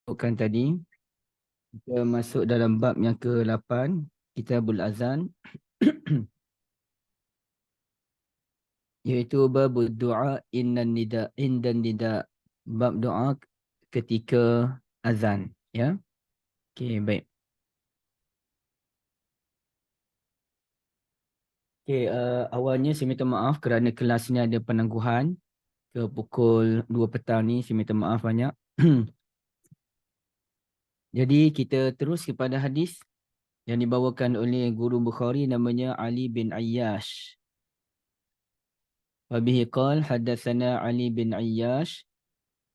Bukan tadi kita masuk dalam bab yang ke-8 Kitabul Azan iaitu bab doa indan nida, bab doa ketika azan, ya. Okey, baik. Okey, awalnya saya minta maaf kerana kelas ni ada penangguhan ke pukul 2 petang ni, saya minta maaf banyak. Jadi kita terus kepada hadis yang dibawakan oleh guru Bukhari namanya Ali bin Ayyash. Wabihi qala hadatsana Ali bin Ayyash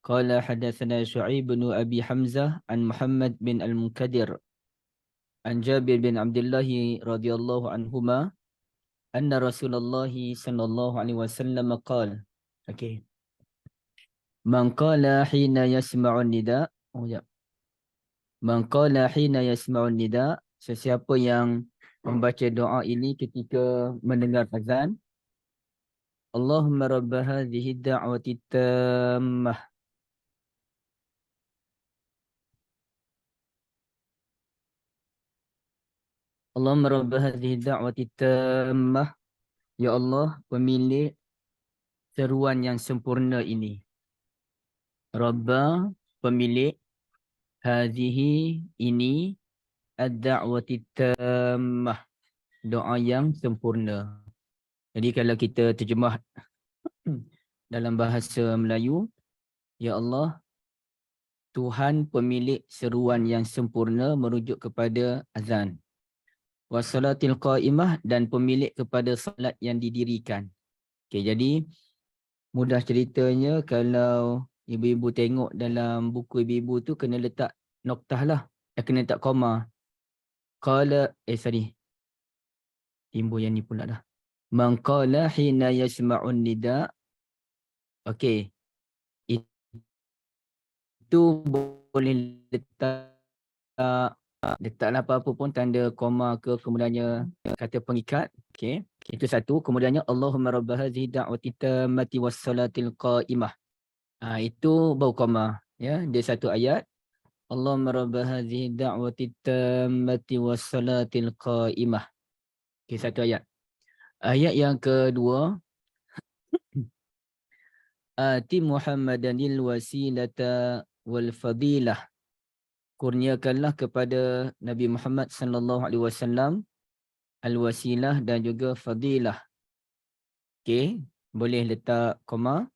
qala hadatsana Syu'aib bin Abi Hamzah an Muhammad bin Al-Munkadir an Jabir bin Abdullah radhiyallahu anhuma anna Rasulullah sallallahu alaihi wasallam qala. Okey. Man qala hina yasma'un nida. Oh ya. Man qala hina yasma'un nida, sesiapa yang membaca doa ini ketika mendengar azan. Allahumma rabb hadhihi ad-da'wati tammah. Allahumma rabb hadhihi ad-da'wati tammah. Ya Allah, pemilik seruan yang sempurna ini. Rabba, pemilik, hadhihi, ini, ad-da'wati tammah, doa yang sempurna. Jadi kalau kita terjemah dalam bahasa Melayu, Ya Allah, Tuhan pemilik seruan yang sempurna merujuk kepada azan. Wassalatil qa'imah, dan pemilik kepada salat yang didirikan. Okey, jadi mudah ceritanya kalau ibu-ibu tengok dalam buku ibu-ibu tu kena letak noktah lah. Kena letak koma. Timbul yang ni pula dah. Man qala hina yasma'un nida. Okey. Itu boleh letaklah apa-apa pun tanda koma ke, kemudiannya kata pengikat. Okey. Itu satu. Kemudiannya Allahumma rabb hadhihi da'wati tammati wassalatil qa'imah. Itu baru koma, ya, dia satu ayat. Allahumma rabb hadhihi da'wati tammati wassalatil qa'imah. Okey, satu ayat. Ayat yang kedua, Ati Muhammadanil wasilata wal fadilah. Kurniakanlah kepada Nabi Muhammad sallallahu alaihi wasallam al-wasilah dan juga fadilah. Okey, boleh letak koma.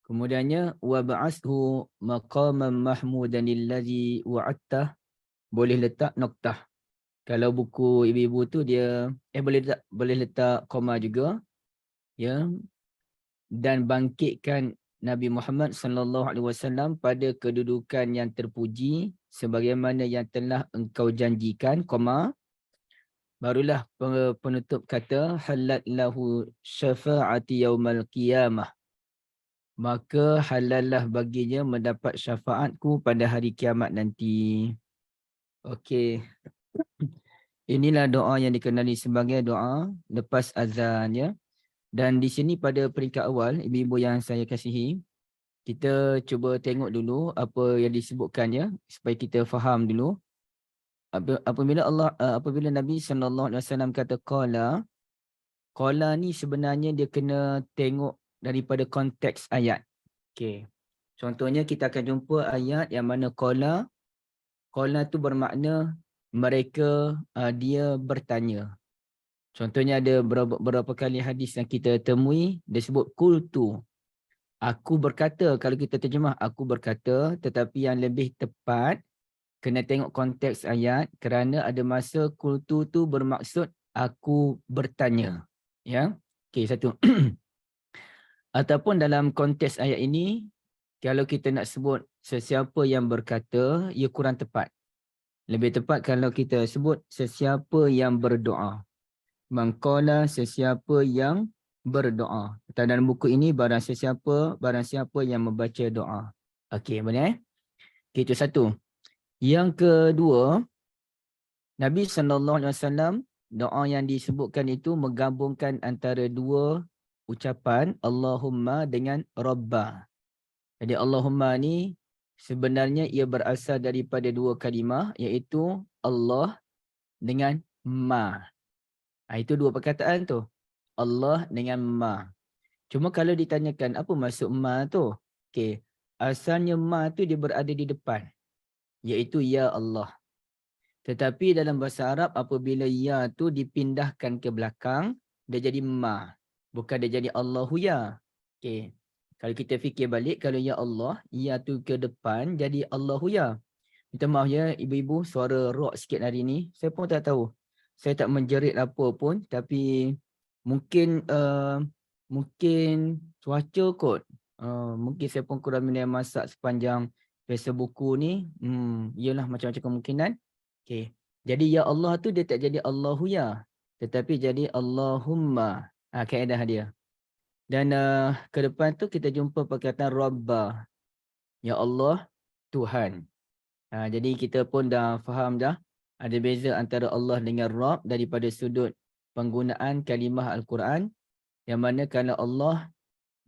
Kemudiannya wa ba'athu maqaman mahmudan allazi wa'adta, boleh letak noktah. Kalau buku ibu-ibu tu dia boleh letak koma juga, ya. Dan bangkitkan Nabi Muhammad sallallahu alaihi wasallam pada kedudukan yang terpuji sebagaimana yang telah engkau janjikan, koma. Barulah penutup kata halat lahu syafa'ati yaumal qiyamah. Maka halallah baginya mendapat syafaatku pada hari kiamat nanti. Okey. Inilah doa yang dikenali sebagai doa lepas azan, ya. Dan di sini pada peringkat awal, ibu-ibu yang saya kasihi, kita cuba tengok dulu apa yang disebutkan, ya, supaya kita faham dulu. Apabila Nabi SAW kata qala, qala ni sebenarnya dia kena tengok daripada konteks ayat. Okey. Contohnya kita akan jumpa ayat yang mana qala tu bermakna mereka, dia bertanya. Contohnya ada berapa kali hadis yang kita temui, dia sebut qultu, aku berkata. Kalau kita terjemah aku berkata, tetapi yang lebih tepat kena tengok konteks ayat, kerana ada masa qultu tu bermaksud aku bertanya, ya. Okey, satu. Ataupun dalam konteks ayat ini, kalau kita nak sebut sesiapa yang berkata, ia kurang tepat. Lebih tepat kalau kita sebut sesiapa yang berdoa. Man qala, sesiapa yang berdoa. Dalam buku ini barang siapa yang membaca doa. Okey, boleh? Okay, itu satu. Yang kedua, Nabi SAW, doa yang disebutkan itu menggabungkan antara dua ucapan Allahumma dengan Rabba. Jadi Allahumma ni sebenarnya ia berasal daripada dua kalimah, iaitu Allah dengan Ma. Itu dua perkataan tu. Allah dengan Ma. Cuma kalau ditanyakan apa maksud Ma tu? Okey, asalnya Ma tu dia berada di depan, iaitu Ya Allah. Tetapi dalam bahasa Arab apabila Ya tu dipindahkan ke belakang, dia jadi Ma. Bukan dia jadi Allahu Ya. Okey. Kalau kita fikir balik, kalau Ya Allah, Ya tu ke depan jadi Allahu Ya. Minta maaf ya ibu-ibu, suara rock sikit hari ni. Saya pun tak tahu. Saya tak menjerit apa pun, tapi mungkin mungkin cuaca kot. Mungkin saya pun kurang minum air masak sepanjang biasa buku ni. Iyalah macam-macam kemungkinan. Okay. Jadi Ya Allah tu dia tak jadi Allahu Ya, tetapi jadi Allahumma. Kaedah dia. Dan ke depan tu kita jumpa perkataan Rabbah. Ya Allah, Tuhan. Jadi kita pun dah faham dah ada beza antara Allah dengan Rabb daripada sudut penggunaan kalimah Al-Quran, yang mana kalau Allah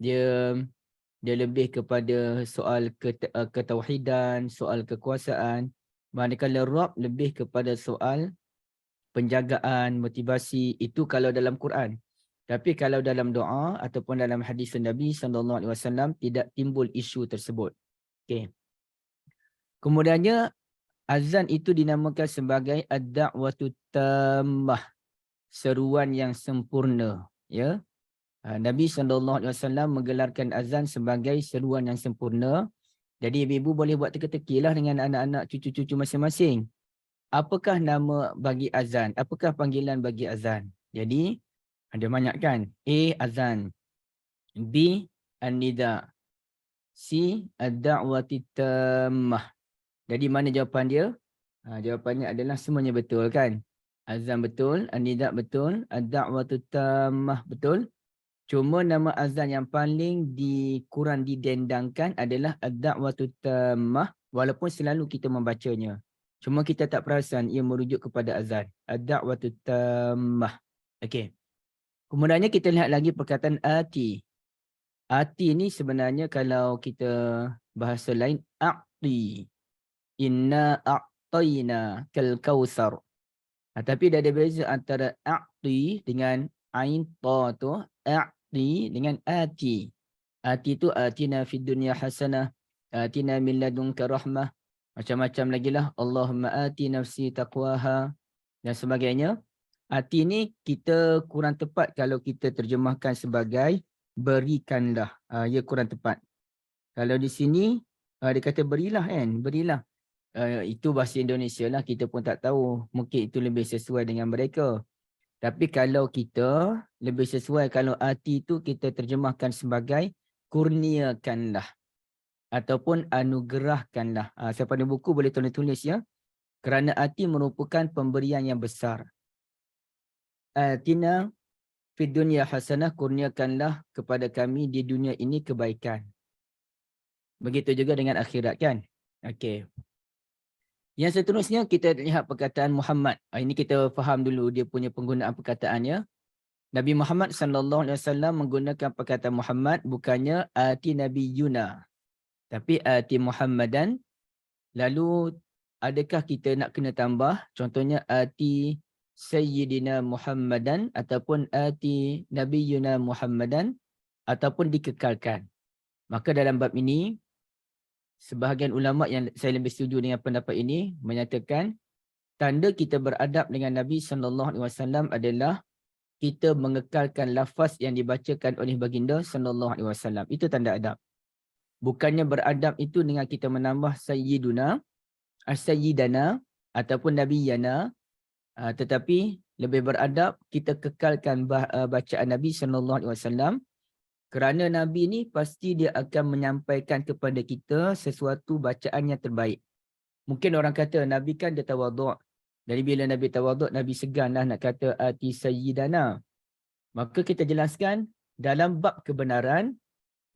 dia lebih kepada soal ketauhidan, soal kekuasaan, manakala Rabb lebih kepada soal penjagaan, motivasi. Itu kalau dalam Quran. Tapi kalau dalam doa ataupun dalam hadis Nabi SAW tidak timbul isu tersebut. Okey. Kemudiannya azan itu dinamakan sebagai ad-da'watu tammah, seruan yang sempurna, ya. Nabi SAW menggelarkan azan sebagai seruan yang sempurna. Jadi ibu-ibu boleh buat teka-tekilah dengan anak-anak cucu-cucu masing-masing. Apakah nama bagi azan? Apakah panggilan bagi azan? Jadi ada banyak kan? A. Azan. B. An-nida. C. Ad-da'wati tammah. Jadi mana jawapan dia? Jawapannya adalah semuanya betul kan? Azan betul, an-nida betul, ad-da'watu tammah betul. Cuma nama azan yang paling kurang didendangkan adalah ad-da'watu tammah, walaupun selalu kita membacanya. Cuma kita tak perasan ia merujuk kepada azan. Ad-da'watu tammah. Okey. Kemudiannya kita lihat lagi perkataan ati. Ati ni sebenarnya kalau kita bahasa lain, a'ti. Inna a'tayna kal kausar. Tapi dah ada beza antara a'ti dengan ain ta tu, a'ti dengan ati. Ati tu atina fid dunya hasanah, atina min ladunka rahmah, macam-macam lagi lah. Allahumma ati nafsi taqwaha dan sebagainya. Ati ni kita kurang tepat kalau kita terjemahkan sebagai berikanlah. Ia kurang tepat. Kalau di sini dia kata berilah kan, berilah. Itu bahasa Indonesia lah, kita pun tak tahu. Mungkin itu lebih sesuai dengan mereka. Tapi kalau kita lebih sesuai, kalau ati itu kita terjemahkan sebagai kurniakanlah ataupun anugerahkanlah. Siapa ada buku boleh tulis ya. Kerana ati merupakan pemberian yang besar. Atina fid dunya hasanah, kurniakanlah kepada kami di dunia ini kebaikan. Begitu juga dengan akhirat kan. Okey. Yang seterusnya kita lihat perkataan Muhammad. Ini kita faham dulu dia punya penggunaan perkataannya. Nabi Muhammad SAW menggunakan perkataan Muhammad, bukannya ati Nabi Yuna, tapi ati Muhammadan. Lalu adakah kita nak kena tambah? Contohnya ati Sayyidina Muhammadan ataupun ati Nabi Yuna Muhammadan, ataupun dikekalkan. Maka dalam bab ini sebahagian ulama yang saya lebih setuju dengan pendapat ini menyatakan tanda kita beradab dengan Nabi SAW adalah kita mengekalkan lafaz yang dibacakan oleh baginda SAW. Itu tanda adab. Bukannya beradab itu dengan kita menambah Sayyiduna, Sayyidana ataupun Nabiyana, tetapi lebih beradab kita kekalkan bacaan Nabi SAW. Kerana Nabi ni pasti dia akan menyampaikan kepada kita sesuatu bacaan yang terbaik. Mungkin orang kata Nabi kan dia tawaduk. Dari bila Nabi tawaduk, Nabi seganlah nak kata ati sayyidana. Maka kita jelaskan dalam bab kebenaran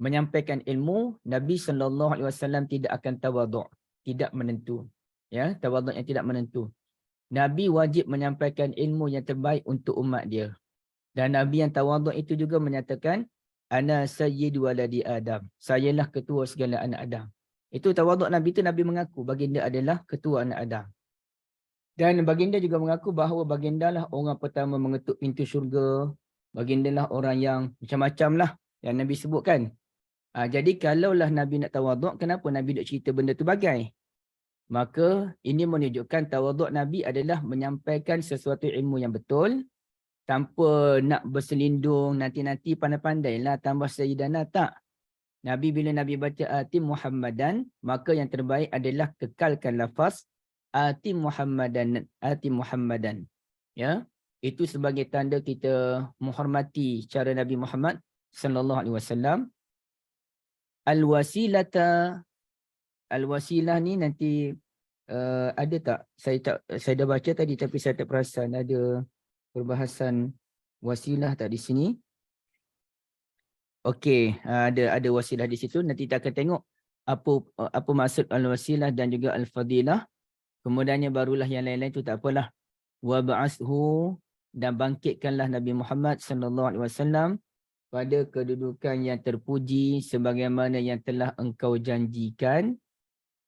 menyampaikan ilmu, Nabi SAW tidak akan tawaduk, tidak menentu. Ya, tawaduk yang tidak menentu. Nabi wajib menyampaikan ilmu yang terbaik untuk umat dia. Dan Nabi yang tawaduk itu juga menyatakan ana sayyidu waladi Adam. Sayalah ketua segala anak Adam. Itu tawaduk Nabi itu, Nabi mengaku baginda adalah ketua anak Adam. Dan baginda juga mengaku bahawa baginda lah orang pertama mengetuk pintu syurga. Baginda lah orang yang macam-macam lah yang Nabi sebutkan. Jadi kalaulah Nabi nak tawaduk, kenapa Nabi nak cerita benda tu bagai? Maka ini menunjukkan tawaduk Nabi adalah menyampaikan sesuatu ilmu yang betul tanpa nak berselindung nanti-nanti pandai-pandailah tambah sayyidana, tak. Nabi bila Nabi baca Ati Muhammadan, maka yang terbaik adalah kekalkan lafaz Ati Muhammadan, Ati Muhammadan. Ya, itu sebagai tanda kita menghormati cara Nabi Muhammad sallallahu alaihi wasallam. Al-wasilah ni nanti ada tak? Saya dah baca tadi tapi saya tak perasan ada perbahasan wasilah tak di sini. Okey, ada wasilah di situ. Nanti kita akan tengok apa maksud al-wasilah dan juga al-fadilah. Kemudiannya barulah yang lain-lain tu tak apalah. Wa ba'ashu, dan bangkitkanlah Nabi Muhammad sallallahu alaihi wasallam pada kedudukan yang terpuji sebagaimana yang telah engkau janjikan.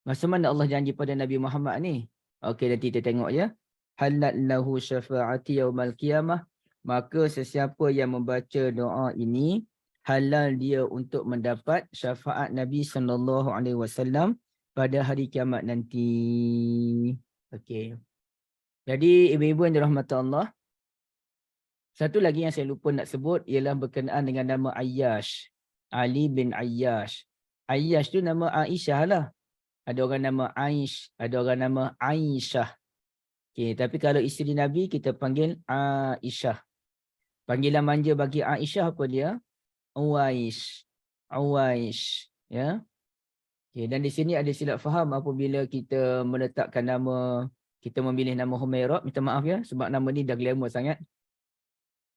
Macam mana Allah janji pada Nabi Muhammad ni? Okey, nanti kita tengok ya. Halat lahu syafa'ati yaumal qiyamah. Maka sesiapa yang membaca doa ini, halal dia untuk mendapat syafaat Nabi SAW pada hari kiamat nanti. Okey. Jadi ibu-ibu yang dirahmati Allah, satu lagi yang saya lupa nak sebut ialah berkenaan dengan nama Ayyash. Ali bin Ayyash. Ayyash tu nama Aisyah lah. Ada orang nama Aish, ada orang nama Aisyah. Okey, tapi kalau isteri Nabi kita panggil Aisyah. Panggilan manja bagi Aisyah apa dia? Uwaish. Uwaish, ya. Okey, dan di sini ada silap faham apabila kita meletakkan nama, kita memilih nama Humairah, minta maaf ya sebab nama ni dah glamour sangat.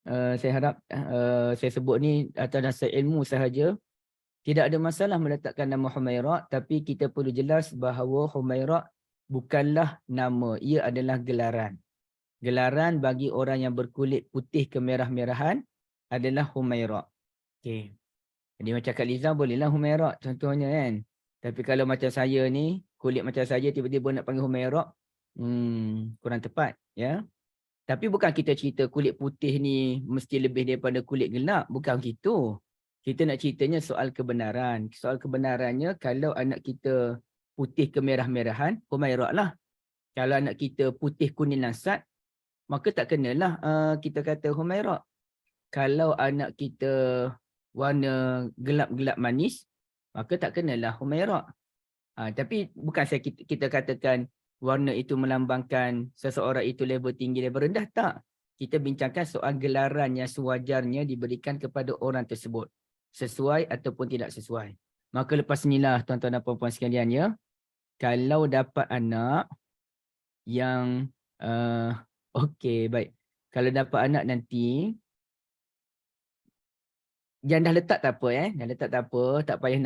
Saya harap saya sebut ni atas dasar ilmu sahaja. Tidak ada masalah meletakkan nama Humairah, tapi kita perlu jelas bahawa Humairah bukanlah nama, ia adalah gelaran. Gelaran bagi orang yang berkulit putih kemerah-merahan adalah Humairah. Okey. Jadi macam Kak Liza bolehlah Humairah contohnya kan. Tapi kalau macam saya ni, kulit macam saya tiba-tiba nak panggil Humairah, kurang tepat ya. Tapi bukan kita cerita kulit putih ni mesti lebih daripada kulit gelap, bukan gitu. Kita nak ceritanya soal kebenaran. Soal kebenarannya kalau anak kita putih kemerah-merahan, Humairah lah. Kalau anak kita putih kuning lansat, maka tak kenalah kita kata Humairah. Kalau anak kita warna gelap-gelap manis, maka tak kenalah Humairah. Tapi bukan kita katakan warna itu melambangkan seseorang itu level tinggi, level rendah. Tak. Kita bincangkan soal gelaran yang sewajarnya diberikan kepada orang tersebut. Sesuai ataupun tidak sesuai. Maka lepas inilah tuan-tuan dan puan-puan sekalian ya, kalau dapat anak yang okey, baik. Kalau dapat anak nanti yang dah letak tak apa dah letak tak apa, tak payah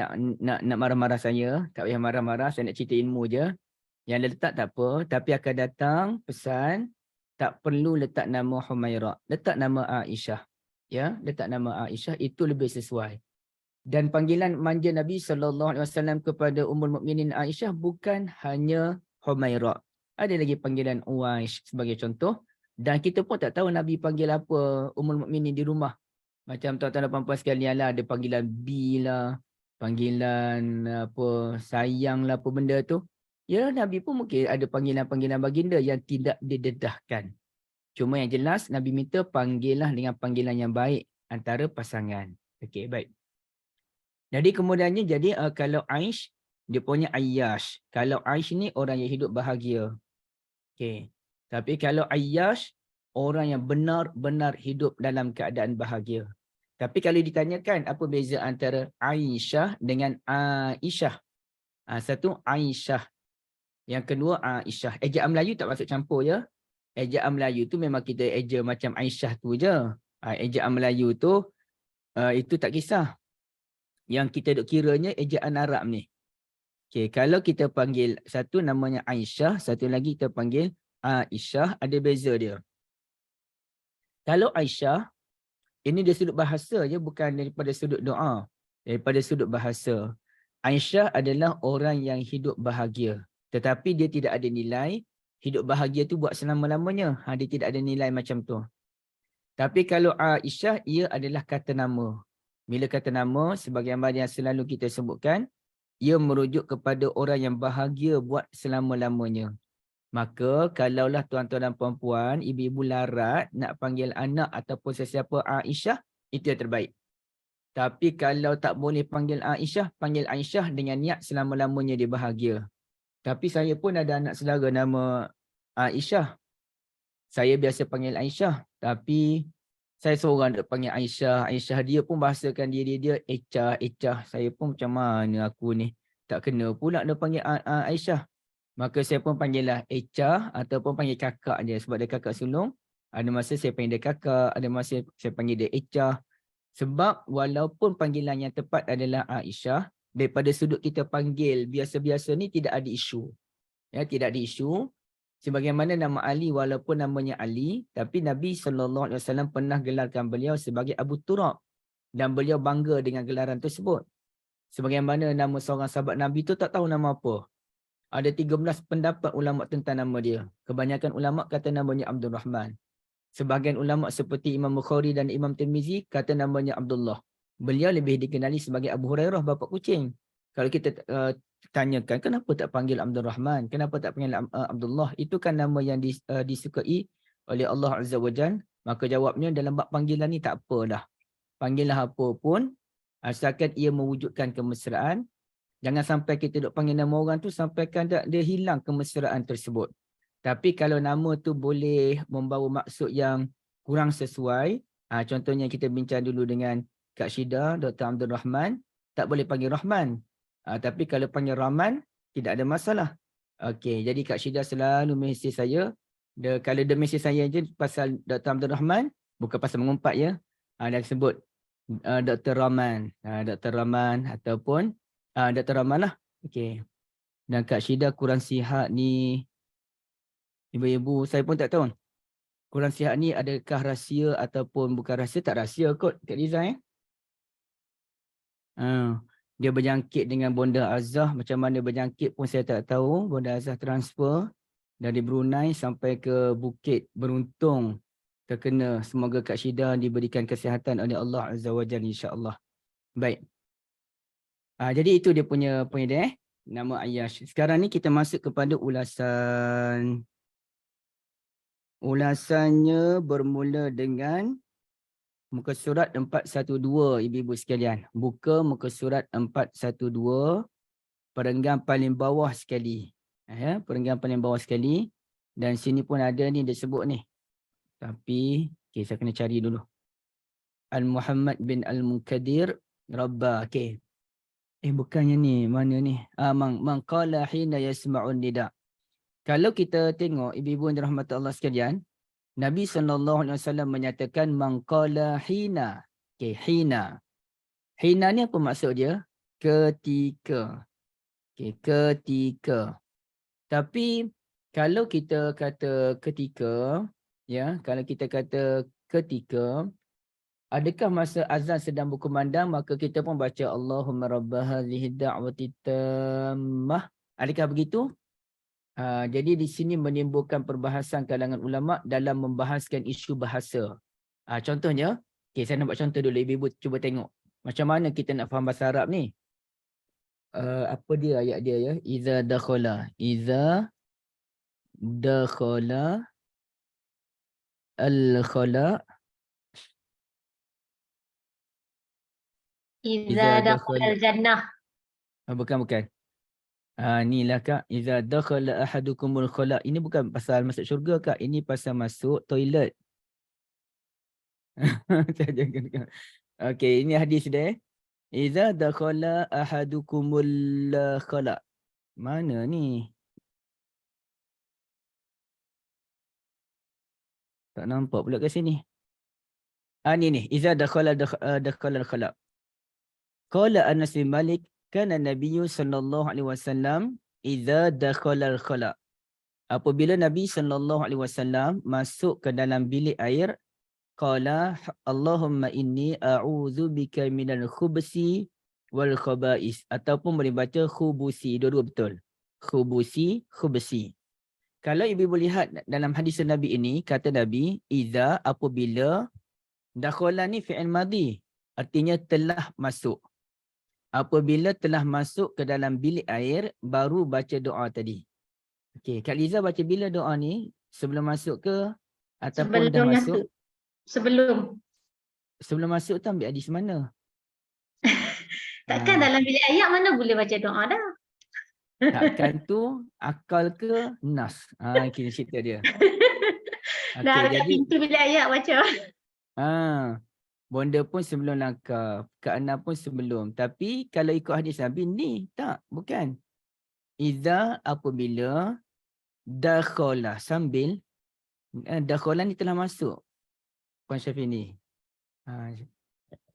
nak marah-marah saya, tak payah marah-marah, saya nak cerita ilmu je. Yang dah letak tak apa, tapi akan datang pesan tak perlu letak nama Humairah, letak nama Aisyah. Ya, letak nama Aisyah itu lebih sesuai. Dan panggilan manja Nabi SAW kepada Ummul Mukminin Aisyah bukan hanya Humairah. Ada lagi panggilan Uwaish sebagai contoh. Dan kita pun tak tahu Nabi panggil apa Ummul Mukminin di rumah. Macam tuan-tuan dan puan-puan sekalian lah, ada panggilan B lah, panggilan apa sayang lah, apa benda tu. Ya, Nabi pun mungkin ada panggilan-panggilan baginda yang tidak didedahkan. Cuma yang jelas Nabi minta panggillah dengan panggilan yang baik antara pasangan. Okey, baik. Jadi kemudiannya kalau Aish dia punya Ayyash. Kalau Aish ni orang yang hidup bahagia. Okey. Tapi kalau Ayyash orang yang benar-benar hidup dalam keadaan bahagia. Tapi kalau ditanyakan apa beza antara Aisyah dengan Aisyah? Satu Aisyah. Yang kedua Aisyah. Ejaan Melayu tak masuk campur ya. Ejaan Melayu tu memang kita eja macam Aisyah tu je. Ejaan Melayu tu itu tak kisah. Yang kita duk kiranya ejaan Arab ni. Okey, kalau kita panggil satu namanya Aisyah, satu lagi kita panggil Aisyah, ada beza dia. Kalau Aisyah, ini dari sudut bahasa je, bukan daripada sudut doa. Daripada sudut bahasa. Aisyah adalah orang yang hidup bahagia. Tetapi dia tidak ada nilai. Hidup bahagia tu buat selama-lamanya. Dia tidak ada nilai macam tu. Tapi kalau Aisyah, ia adalah kata nama. Bila kata nama, sebagaimana yang selalu kita sebutkan, ia merujuk kepada orang yang bahagia buat selama-lamanya. Maka kalaulah tuan-tuan dan puan-puan, ibu-ibu larat nak panggil anak ataupun sesiapa Aisyah, itu yang terbaik. Tapi kalau tak boleh panggil Aisyah dengan niat selama-lamanya dia bahagia. Tapi saya pun ada anak saudara nama Aisyah. Saya biasa panggil Aisyah, tapi saya seorang nak panggil Aisyah. Aisyah dia pun bahasakan diri dia Ecah. Saya pun macam mana aku ni. Tak kena pula nak panggil Aisyah. Maka saya pun panggillah Ecah ataupun panggil kakak dia. Sebab dia kakak sulung. Ada masa saya panggil dia kakak. Ada masa saya panggil dia Ecah. Sebab walaupun panggilan yang tepat adalah Aisyah. Daripada sudut kita panggil biasa-biasa ni tidak ada isu. Ya, tidak ada isu. Sebagaimana nama Ali walaupun namanya Ali, tapi Nabi SAW pernah gelarkan beliau sebagai Abu Turab. Dan beliau bangga dengan gelaran tersebut. Sebagaimana nama seorang sahabat Nabi tu tak tahu nama apa. Ada 13 pendapat ulama tentang nama dia. Kebanyakan ulama kata namanya Abdul Rahman. Sebahagian ulama seperti Imam Bukhari dan Imam Tirmizi kata namanya Abdullah. Beliau lebih dikenali sebagai Abu Hurairah, bapa kucing. Kalau kita tanyakan kenapa tak panggil Abdul Rahman, kenapa tak panggil Abdullah, itu kan nama yang disukai oleh Allah Azza wa Jalla. Maka jawabnya dalam bab panggilan ni tak apa dah. Panggillah apa pun asalkan ia mewujudkan kemesraan. Jangan sampai kita duk panggil nama orang tu sampaikan dia hilang kemesraan tersebut. Tapi kalau nama tu boleh membawa maksud yang kurang sesuai, contohnya kita bincang dulu dengan Kak Syida, Dr. Abdul Rahman, tak boleh panggil Rahman. Tapi kalau panggil Rahman, tidak ada masalah. Okey, jadi Kak Syida selalu mesej saya. Kalau dia mesej saya je pasal Dr. Abdul Rahman, bukan pasal mengumpat ya. Dia sebut Dr. Rahman. Dr. Rahman ataupun Dr. Rahman lah. Okey. Dan Kak Syida kurang sihat ni, ibu-ibu, saya pun tak tahu. Kurang sihat ni adakah rahsia ataupun bukan rahsia, tak rahsia kot Kak Liza dia berjangkit dengan Bonda Azah. Macam mana berjangkit pun saya tak tahu. Bonda Azah transfer dari Brunei sampai ke Bukit Beruntung. Terkena. Semoga Kak Syida diberikan kesihatan oleh Allah Azza wa Jalla insya-Allah. Baik. Jadi itu dia punya dia nama Ayyash. Sekarang ni kita masuk kepada ulasan. Ulasannya bermula dengan muka surat 412 ibu-ibu sekalian. Buka muka surat 412, perenggan paling bawah sekali. Perenggan paling bawah sekali. Dan sini pun ada ni dia sebut ni. Tapi okay, saya kena cari dulu. Al-Muhammad bin Al-Munkadir Rabba. Okay. Bukannya ni. Mana ni? Man qala hina yasma'un nida. Kalau kita tengok ibu-ibu yang dirahmati Allah sekalian, Nabi SAW menyatakan man qala hina. Okay, hina. Hina ni apa maksud dia? Ketika. Okay, ketika. Tapi kalau kita kata ketika, ya, kalau kita kata ketika, adakah masa azan sedang berkumandang maka kita pun baca Allahumma rabba hadhihi da'wati tammah. Adakah begitu? Jadi di sini menimbulkan perbahasan kalangan ulama dalam membahaskan isu bahasa. Contohnya, okay, saya nak buat contoh dulu. Ibu-ibu cuba tengok. Macam mana kita nak faham bahasa Arab ni? Apa dia ayat dia ya? Iza dakhala. Iza dakhala al-khala. Iza dakhala al-jannah. Bukan. Inilah Kak. Iza dakhala ahadukumul khala. Ini bukan pasal masuk syurga Kak. Ini pasal masuk toilet. Okey, ini hadis dia. Iza dakhala ahadukumul khala. Mana ni? Tak nampak pula kat sini. Ni. Iza dakhala al-khala. Qala Anas bin Malik kana Nabi sallallahu alaihi wasallam iza dakhala al-khala. Apabila Nabi sallallahu alaihi wasallam masuk ke dalam bilik air, qala Allahumma inni a'udzubika minal khubsi wal khaba'is, ataupun boleh baca khubusi, dua-dua betul. Khubusi, khubsi. Kalau ibu lihat dalam hadis Nabi ini, kata Nabi, iza, apabila, dakhala ni fi'il madhi, artinya telah masuk. Apabila telah masuk ke dalam bilik air, baru baca doa tadi. Okey, Kak Liza baca bila doa ni? Sebelum masuk ke? Ataupun dah Sebelum masuk? masuk. Sebelum. Sebelum masuk tu ambil hadis mana? Takkan dalam bilik air mana boleh baca doa dah. Takkan tu akal ke nas? Kini cerita dia. Dah Okey, dekat jadi pintu bilik air baca. bonda pun sebelum langkah, Kak Ana pun sebelum. Tapi kalau ikut hadis Nabi ni, tak, bukan. Iza, apabila, dakhala, sambil, dakhala ni telah masuk. Puan Syafini.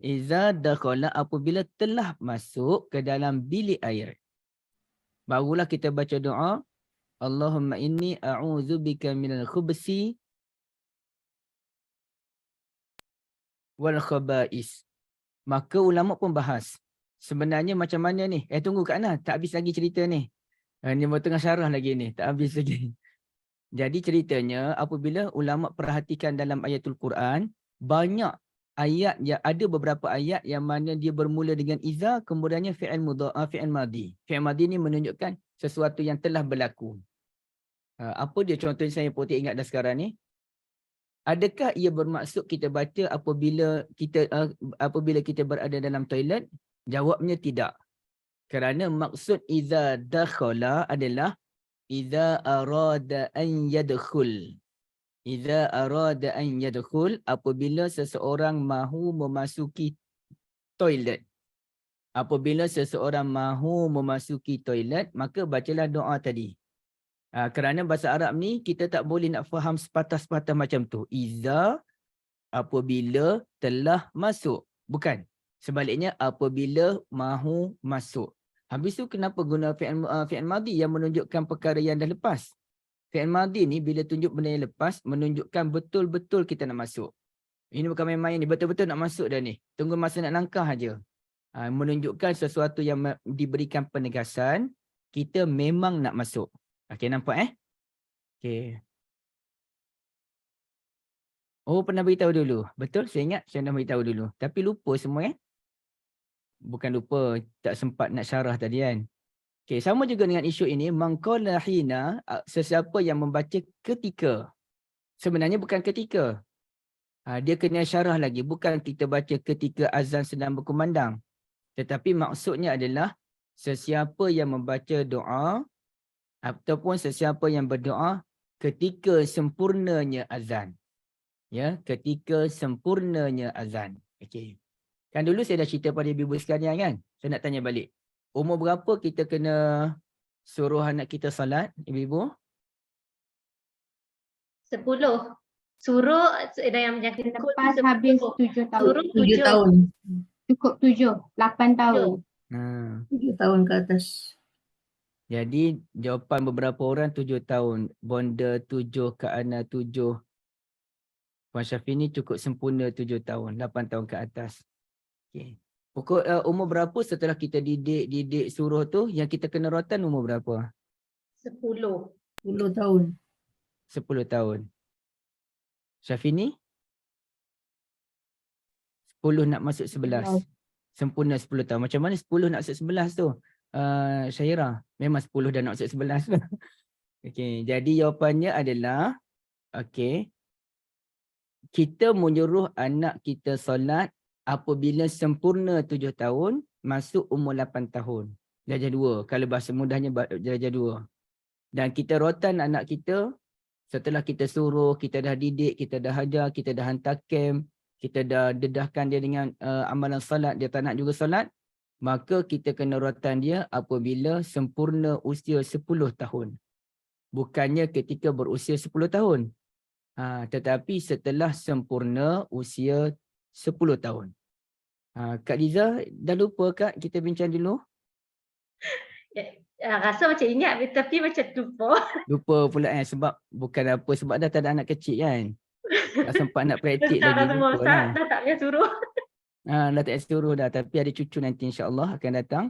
Iza dakhala, apabila telah masuk ke dalam bilik air. Barulah kita baca doa, Allahumma inni a'udzubika minal khubsi wal khaba'is. Maka ulama pun bahas. Sebenarnya macam mana ni? Tunggu Kak Ana, tak habis lagi cerita ni. Ni baru tengah syarah lagi ni, tak habis lagi. Jadi ceritanya apabila ulama perhatikan dalam ayatul Quran, banyak ayat yang ada beberapa ayat yang mana dia bermula dengan iza, kemudiannya fi'il fi'il madhi. Fi'il madhi ni menunjukkan sesuatu yang telah berlaku. Apa dia contohnya saya putih ingat dah sekarang ni? Adakah ia bermaksud kita baca apabila kita berada dalam toilet? Jawabnya tidak. Kerana maksud iza dakhala adalah iza arada an yadkhul. Iza arada an yadkhul, apabila seseorang mahu memasuki toilet. Apabila seseorang mahu memasuki toilet, maka bacalah doa tadi. Kerana bahasa Arab ni kita tak boleh nak faham sepatah-sepatah macam tu. Iza, apabila telah masuk. Bukan. Sebaliknya apabila mahu masuk. Habis tu kenapa guna fi'il madhi yang menunjukkan perkara yang dah lepas? Fi'il madhi ni bila tunjuk benda yang lepas, menunjukkan betul-betul kita nak masuk. Ini bukan main-main ni, betul-betul nak masuk dah ni. Tunggu masa nak langkah aja. Menunjukkan sesuatu yang diberikan penegasan, kita memang nak masuk. Okey, nampak Okey. Oh, pernah beritahu dulu. Betul, saya ingat saya dah beritahu dulu. Tapi lupa semua Bukan lupa, tak sempat nak syarah tadi kan. Okey, sama juga dengan isu ini, mangqala hina, sesiapa yang membaca ketika. Sebenarnya bukan ketika. Dia kena syarah lagi, bukan kita baca ketika azan sedang berkumandang. Tetapi maksudnya adalah sesiapa yang membaca doa ataupun sesiapa yang berdoa ketika sempurnanya azan. Ya, ketika sempurnanya azan. Okey. Kan dulu saya dah cerita pada ibu-ibu sekalian kan. Saya nak tanya balik. Umur berapa kita kena suruh anak kita salat, ibu-ibu? 10. Suruh yang kita Lepas habis 7 tahun. Suruh 7 tahun. Cukup 7, 8 tahun. 7 tahun ke atas. Jadi jawapan beberapa orang 7 tahun. Bonda 7, Kak Ana 7. Puan Syafini cukup sempurna 7 tahun. 8 tahun ke atas. Okay. Pukul umur berapa setelah kita didik suruh tu yang kita kena rotan umur berapa? 10. 10 tahun. 10 tahun. Syafini? 10 nak masuk 11. Sempurna 10 tahun. Macam mana 10 nak masuk 11 tu? Syairah, memang 10 dah nak masuk 11 tu. Okey, jadi jawapannya adalah kita menyuruh anak kita solat apabila sempurna 7 tahun, masuk umur 8 tahun. Darjah 2. Kalau bahasa mudahnya darjah 2. Dan kita rotan anak kita setelah kita suruh, kita dah didik, kita dah ajar, kita dah hantar camp, kita dah dedahkan dia dengan amalan salat, dia tak nak juga salat, maka kita kena rotan dia apabila sempurna usia 10 tahun. Bukannya ketika berusia 10 tahun. Tetapi setelah sempurna usia 10 tahun. Kak Liza, dah lupa Kak kita bincang dulu? Rasa macam ingat tapi macam lupa. Lupa pula sebab bukan apa, sebab dah tak ada anak kecil kan. Tak sempat nak praktik lagi, lupa lah. Dah tak payah suruh. Dah tak suruh dah, tapi ada cucu nanti insya-Allah akan datang.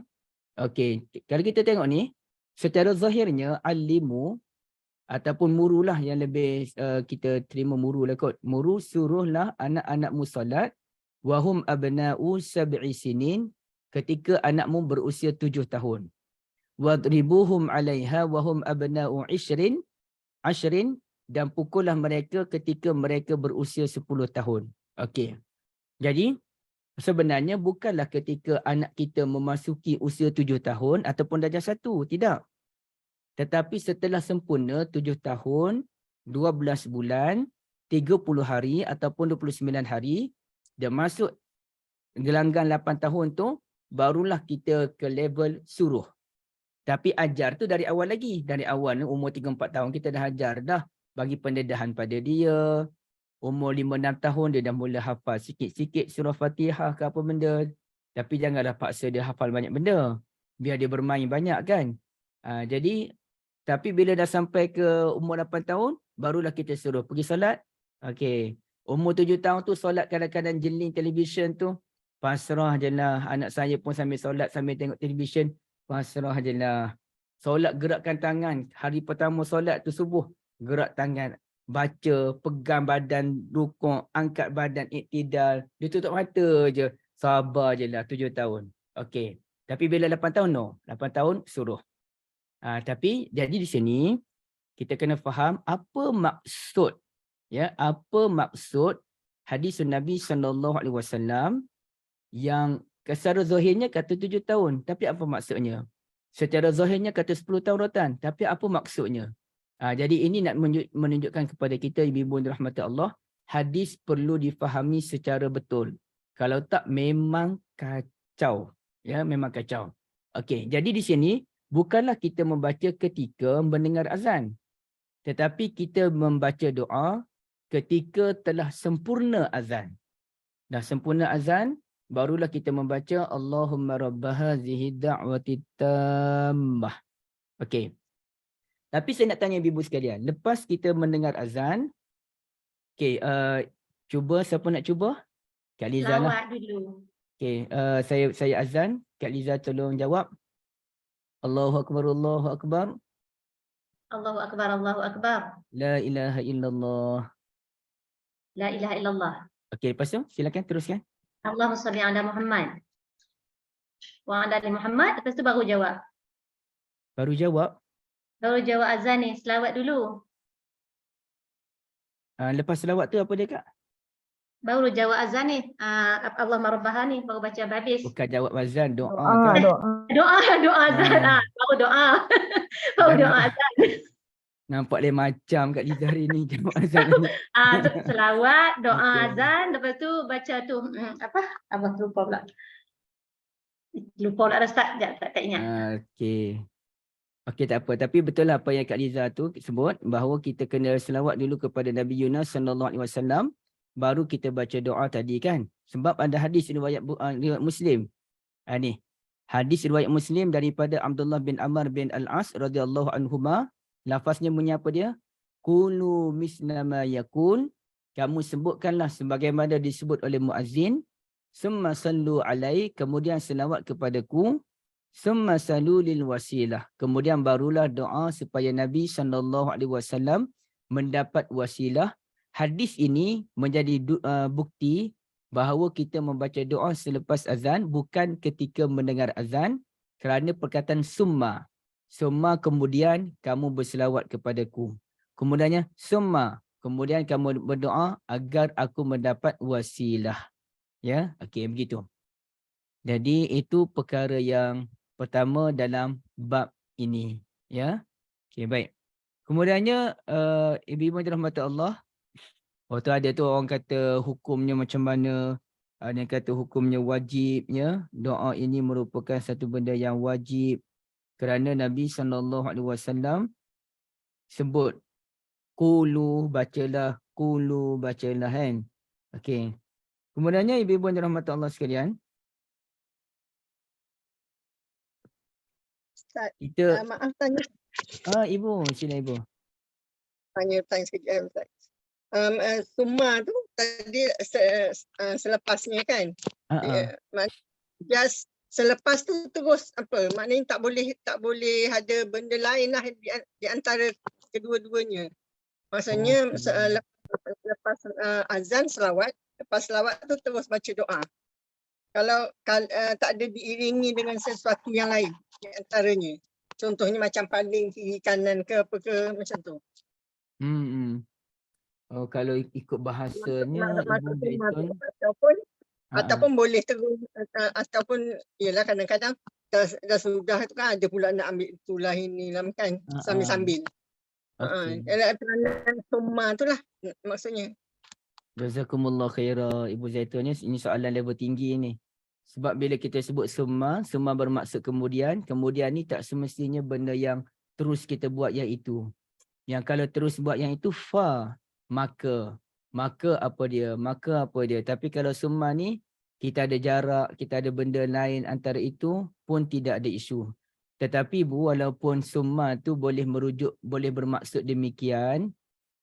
Okey, kalau kita tengok ni, secara zahirnya alimu ataupun murulah yang lebih kita terima murulah kot. Muru suruhlah anak-anakmu solat wahum abna'u sab'i sinin, ketika anakmu berusia 7 tahun. Wadribuhum 'alaiha wahum abna'u 'ashrin, dan pukullah mereka ketika mereka berusia 10 tahun. Okey. Jadi sebenarnya bukanlah ketika anak kita memasuki usia 7 tahun ataupun darjah 1, tidak. Tetapi setelah sempurna 7 tahun, 12 bulan, 30 hari ataupun 29 hari, dia masuk gelanggang 8 tahun tu, barulah kita ke level suruh. Tapi ajar tu dari awal lagi. Dari awal ni umur 3-4 tahun kita dah ajar dah. Bagi pendedahan pada dia. Umur 5-6 tahun dia dah mula hafal sikit-sikit surah Fatihah ke apa benda. Tapi janganlah paksa dia hafal banyak benda. Biar dia bermain banyak kan. Jadi, tapi bila dah sampai ke umur 8 tahun, barulah kita suruh pergi solat. Okey. Umur 7 tahun tu solat kadang-kadang jeling televisyen tu. Pasrah je lah. Anak saya pun sambil solat, sambil tengok televisyen. Pasrah je lah. Solat gerakkan tangan. Hari pertama solat tu subuh. Gerak tangan. Baca, pegang badan, rukuk, angkat badan, iktidal. Dia tutup mata je. Sabar je lah 7 tahun. Okey. Tapi bila 8 tahun, no. 8 tahun suruh. Tapi jadi di sini, kita kena faham apa maksud. Ya, apa maksud hadis Nabi SAW yang secara zahirnya kata 7 tahun. Tapi apa maksudnya? Secara zahirnya kata 10 tahun rotan. Tapi apa maksudnya? Jadi ini nak menunjukkan kepada kita, ibu-ibu rahmati Allah, hadis perlu difahami secara betul. Kalau tak memang kacau. Ya, memang kacau. Okey, jadi di sini bukanlah kita membaca ketika mendengar azan. Tetapi kita membaca doa ketika telah sempurna azan. Dah sempurna azan, barulah kita membaca Allahumma rabba hazihi da'wati tammah. Okey. Tapi saya nak tanya ibu sekalian, lepas kita mendengar azan, okey, cuba siapa nak cuba? Kak Liza lah. Lawak dulu. Okey, saya azan, Kak Liza tolong jawab. Allahu akbar, Allahu akbar. Allahu akbar, Allahu akbar. La ilaha illallah. La ilaha illallah. Okey, lepas tu silakan teruskan. Allahumma salli ala Muhammad. Wa ala ali Muhammad. Lepas tu baru jawab. Baru jawab. Baru jawab azan ni. Selawat dulu. Lepas selawat tu apa dia Kak? Baru jawab azan ni. Allahumma rabbaha ni. Baru baca habis. Bukan jawab azan, doa. Doa azan. Baru doa. Baru doa azan. Nampak dia macam Kak Liza hari ni jawab azan ni. Selawat, doa Okey. azan. Lepas tu baca tu. Apa? Abang lupa pula. Lupa pula dah start. Sekejap, tak ingat. Okey. Okey, tak apa. Tapi betul lah apa yang Kak Liza tu sebut, bahawa kita kena selawat dulu kepada Nabi Yunus SAW, baru kita baca doa tadi kan. Sebab ada hadis riwayat Muslim. Ni. Hadis riwayat Muslim daripada Abdullah bin Amr bin Al-As radhiyallahu anhuma. Lafaznya bunyi apa dia? Qulu misla ma yakun. Kamu sebutkanlah sebagaimana disebut oleh muazzin. Summa sallu alai. Kemudian selawat kepadaku. Summa salu lil wasilah. Kemudian barulah doa supaya Nabi SAW mendapat wasilah. Hadis ini menjadi bukti bahawa kita membaca doa selepas azan bukan ketika mendengar azan, kerana perkataan summa. Summa kemudian kamu berselawat kepadaku. Kemudiannya summa. Kemudian kamu berdoa agar aku mendapat wasilah. Ya, okey begitu. Jadi itu perkara yang pertama dalam bab ini, ya. Okey, baik. Kemudiannya ibu-ibu rahmat Allah, waktu ada tu orang kata hukumnya macam mana, ada yang kata hukumnya wajibnya. Doa ini merupakan satu benda yang wajib kerana Nabi SAW sebut qulu bacalah kan. Okey. Kemudiannya ibu-ibu rahmat Allah sekalian, Ustaz, kita maaf tanya ibu, sila ibu. tanya sekejap Ustaz. Summa tu tadi selepasnya kan? Just selepas tu terus apa? Maknanya tak boleh ada benda lain lah di antara kedua-duanya. Maksudnya lepas azan selawat, lepas selawat tu terus baca doa. Kalau tak ada diiringi dengan sesuatu yang lain di antaranya. Contohnya macam paling kiri kanan ke apa ke macam tu. Oh, kalau ikut bahasanya Ibu Zaitun, ataupun boleh terus ataupun ialah kadang-kadang dah sudah tu kan ada pula nak ambil itulah inilah kan sambil-sambil. okey. Peranan summa tu lah maksudnya. Jazakumullah khairah Ibu Zaitun, ini soalan level tinggi ni. Sebab bila kita sebut summa bermaksud kemudian ni tak semestinya benda yang terus kita buat yang itu. Yang kalau terus buat yang itu maka apa dia? Tapi kalau summa ni kita ada jarak, kita ada benda lain antara itu pun tidak ada isu. Tetapi Bu, walaupun summa tu boleh bermaksud demikian,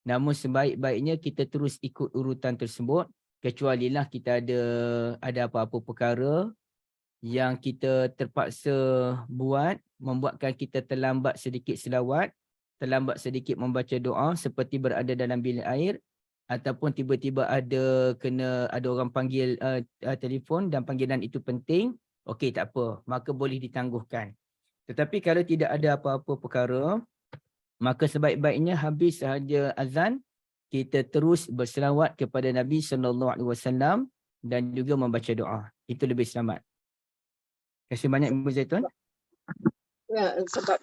namun sebaik-baiknya kita terus ikut urutan tersebut, kecualilah kita ada apa-apa perkara yang kita terpaksa membuatkan kita terlambat sedikit selawat, terlambat sedikit membaca doa seperti berada dalam bilik air, ataupun tiba-tiba ada orang panggil telefon dan panggilan itu penting, okey tak apa, maka boleh ditangguhkan. Tetapi kalau tidak ada apa-apa perkara, maka sebaik-baiknya habis sahaja azan, kita terus berselawat kepada Nabi SAW dan juga membaca doa. Itu lebih selamat. Terima kasih banyak Ibu Zaitun. Ya, sebab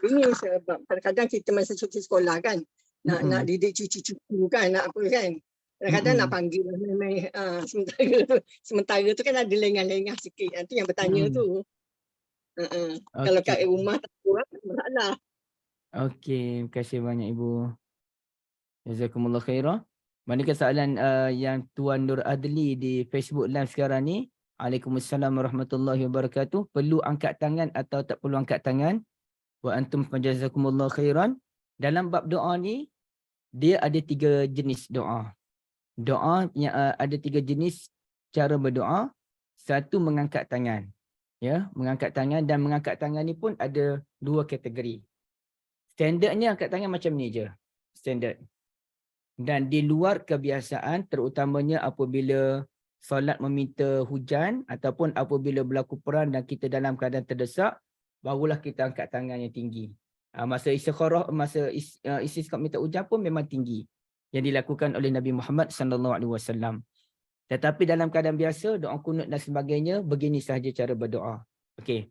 kadang-kadang kita masa cuti sekolah kan, nak didik cucu-cucu kan, nak apa kan. Kadang-kadang nak panggil sementara tu kan ada lengah-lengah sikit. Itu yang bertanya tu. Kalau kat rumah tak kurang, masalah. Okey, terima kasih banyak Ibu. Jazakumullah khairah. Manakah soalan yang Tuan Nur Adli di Facebook Live sekarang ni? Waalaikumsalam warahmatullahi wabarakatuh. Perlu angkat tangan atau tak perlu angkat tangan? Wa antum jazakumullah khairan. Dalam bab doa ni, dia ada 3 jenis doa. Doa yang ada 3 jenis cara berdoa. Satu, mengangkat tangan. Ya, mengangkat tangan, dan mengangkat tangan ni pun ada 2 kategori. Standardnya angkat tangan macam ni je. Standard. Dan di luar kebiasaan, terutamanya apabila solat meminta hujan ataupun apabila berlaku perang dan kita dalam keadaan terdesak, barulah kita angkat tangan yang tinggi. Masa istikharah, masa istisqa minta hujan pun memang tinggi yang dilakukan oleh Nabi Muhammad SAW. Tetapi dalam keadaan biasa, doa kunut dan sebagainya, begini sahaja cara berdoa. Okey.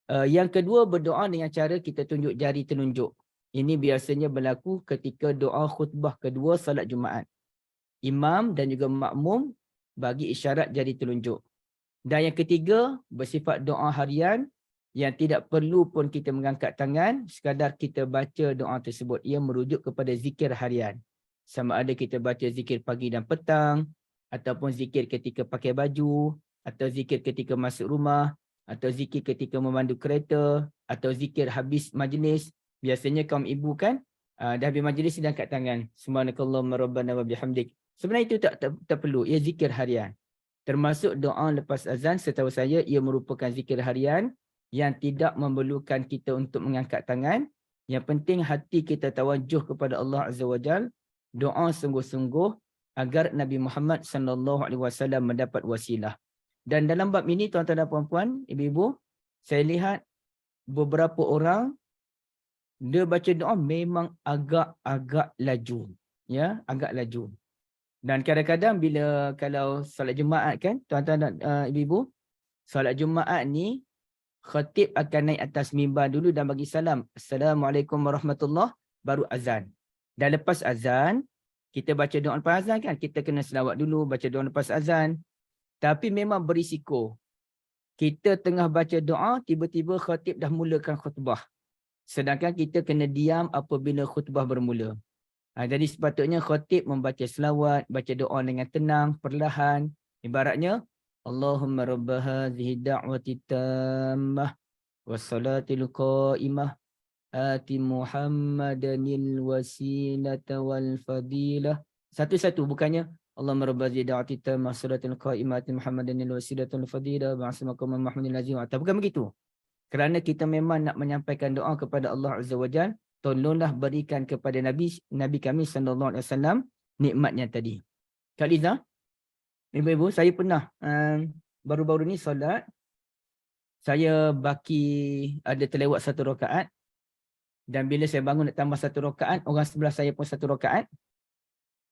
Yang kedua, berdoa dengan cara kita tunjuk jari telunjuk. Ini biasanya berlaku ketika doa khutbah kedua salat Jumaat. Imam dan juga makmum bagi isyarat jari telunjuk. Dan yang ketiga, bersifat doa harian yang tidak perlu pun kita mengangkat tangan, sekadar kita baca doa tersebut. Ia merujuk kepada zikir harian. Sama ada kita baca zikir pagi dan petang, ataupun zikir ketika pakai baju, atau zikir ketika masuk rumah, atau zikir ketika memandu kereta, atau zikir habis majlis. Biasanya kaum ibu kan, dah habis majlis dan angkat tangan. Subhanakallahumma rabbana wa bihamdik. Sebenarnya itu tak perlu, ia zikir harian. Termasuk doa lepas azan, setahu saya ia merupakan zikir harian yang tidak memerlukan kita untuk mengangkat tangan. Yang penting hati kita tawajuh kepada Allah Azza wa Jal, doa sungguh-sungguh agar Nabi Muhammad SAW mendapat wasilah. Dan dalam bab ini, tuan-tuan dan puan-puan, ibu-ibu, saya lihat beberapa orang dia baca doa memang agak laju, ya, agak laju. Dan kadang-kadang kalau solat Jumaat kan, tuan-tuan dan ibu-ibu, solat Jumaat ni khatib akan naik atas mimbar dulu dan bagi salam, Assalamualaikum warahmatullahi, baru azan. Dan lepas azan, kita baca doa lepas azan kan, kita kena selawat dulu, baca doa lepas azan. Tapi memang berisiko. Kita tengah baca doa, tiba-tiba khatib dah mulakan khutbah. Sedangkan kita kena diam apabila khutbah bermula. Jadi sepatutnya khatib membaca selawat, baca doa dengan tenang, perlahan. Ibaratnya, Allahumma rabba hadhihi da'wati tammah wassalatil qa'imah ati Muhammadanil wasilata wal fadilah. Satu-satu, bukannya Allahumma rabba da'wati tammah salatul qa'imati Muhammadan al-wasilatul fadilah ba'asa maqamam Muhammadin lazim. Bukan begitu. Kerana kita memang nak menyampaikan doa kepada Allah Azza wa Jalla, tolonglah berikan kepada Nabi kami sallallahu alaihi wasallam nikmatnya tadi. Kak Liza, ibu-ibu, saya pernah baru-baru ni solat, saya baki ada terlewat 1 rakaat, dan bila saya bangun nak tambah 1 rakaat, orang sebelah saya pun 1 rakaat.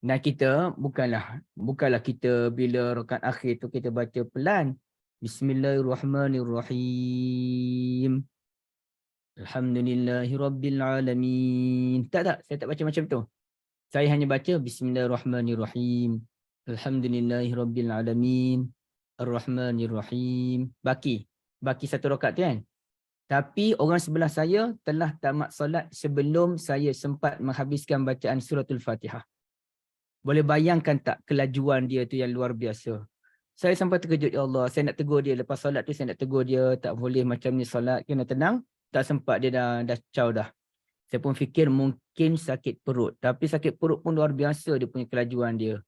Dan kita bukanlah kita bila rakaat akhir tu kita baca pelan. Bismillahirrahmanirrahim. Alhamdulillahirabbil alamin. Tak, saya tak baca macam tu. Saya hanya baca Bismillahirrahmanirrahim. Alhamdulillahirabbil alamin. Arrahmanirrahim. Baki 1 rakaat tu kan. Tapi orang sebelah saya telah tamat solat sebelum saya sempat menghabiskan bacaan suratul Fatihah. Boleh bayangkan tak kelajuan dia tu yang luar biasa. Saya sampai terkejut, ya Allah, saya nak tegur dia. Lepas solat tu saya nak tegur dia, tak boleh macam ni solat, kena tenang. Tak sempat, dia dah caw dah. Saya pun fikir mungkin sakit perut. Tapi sakit perut pun luar biasa dia punya kelajuan dia.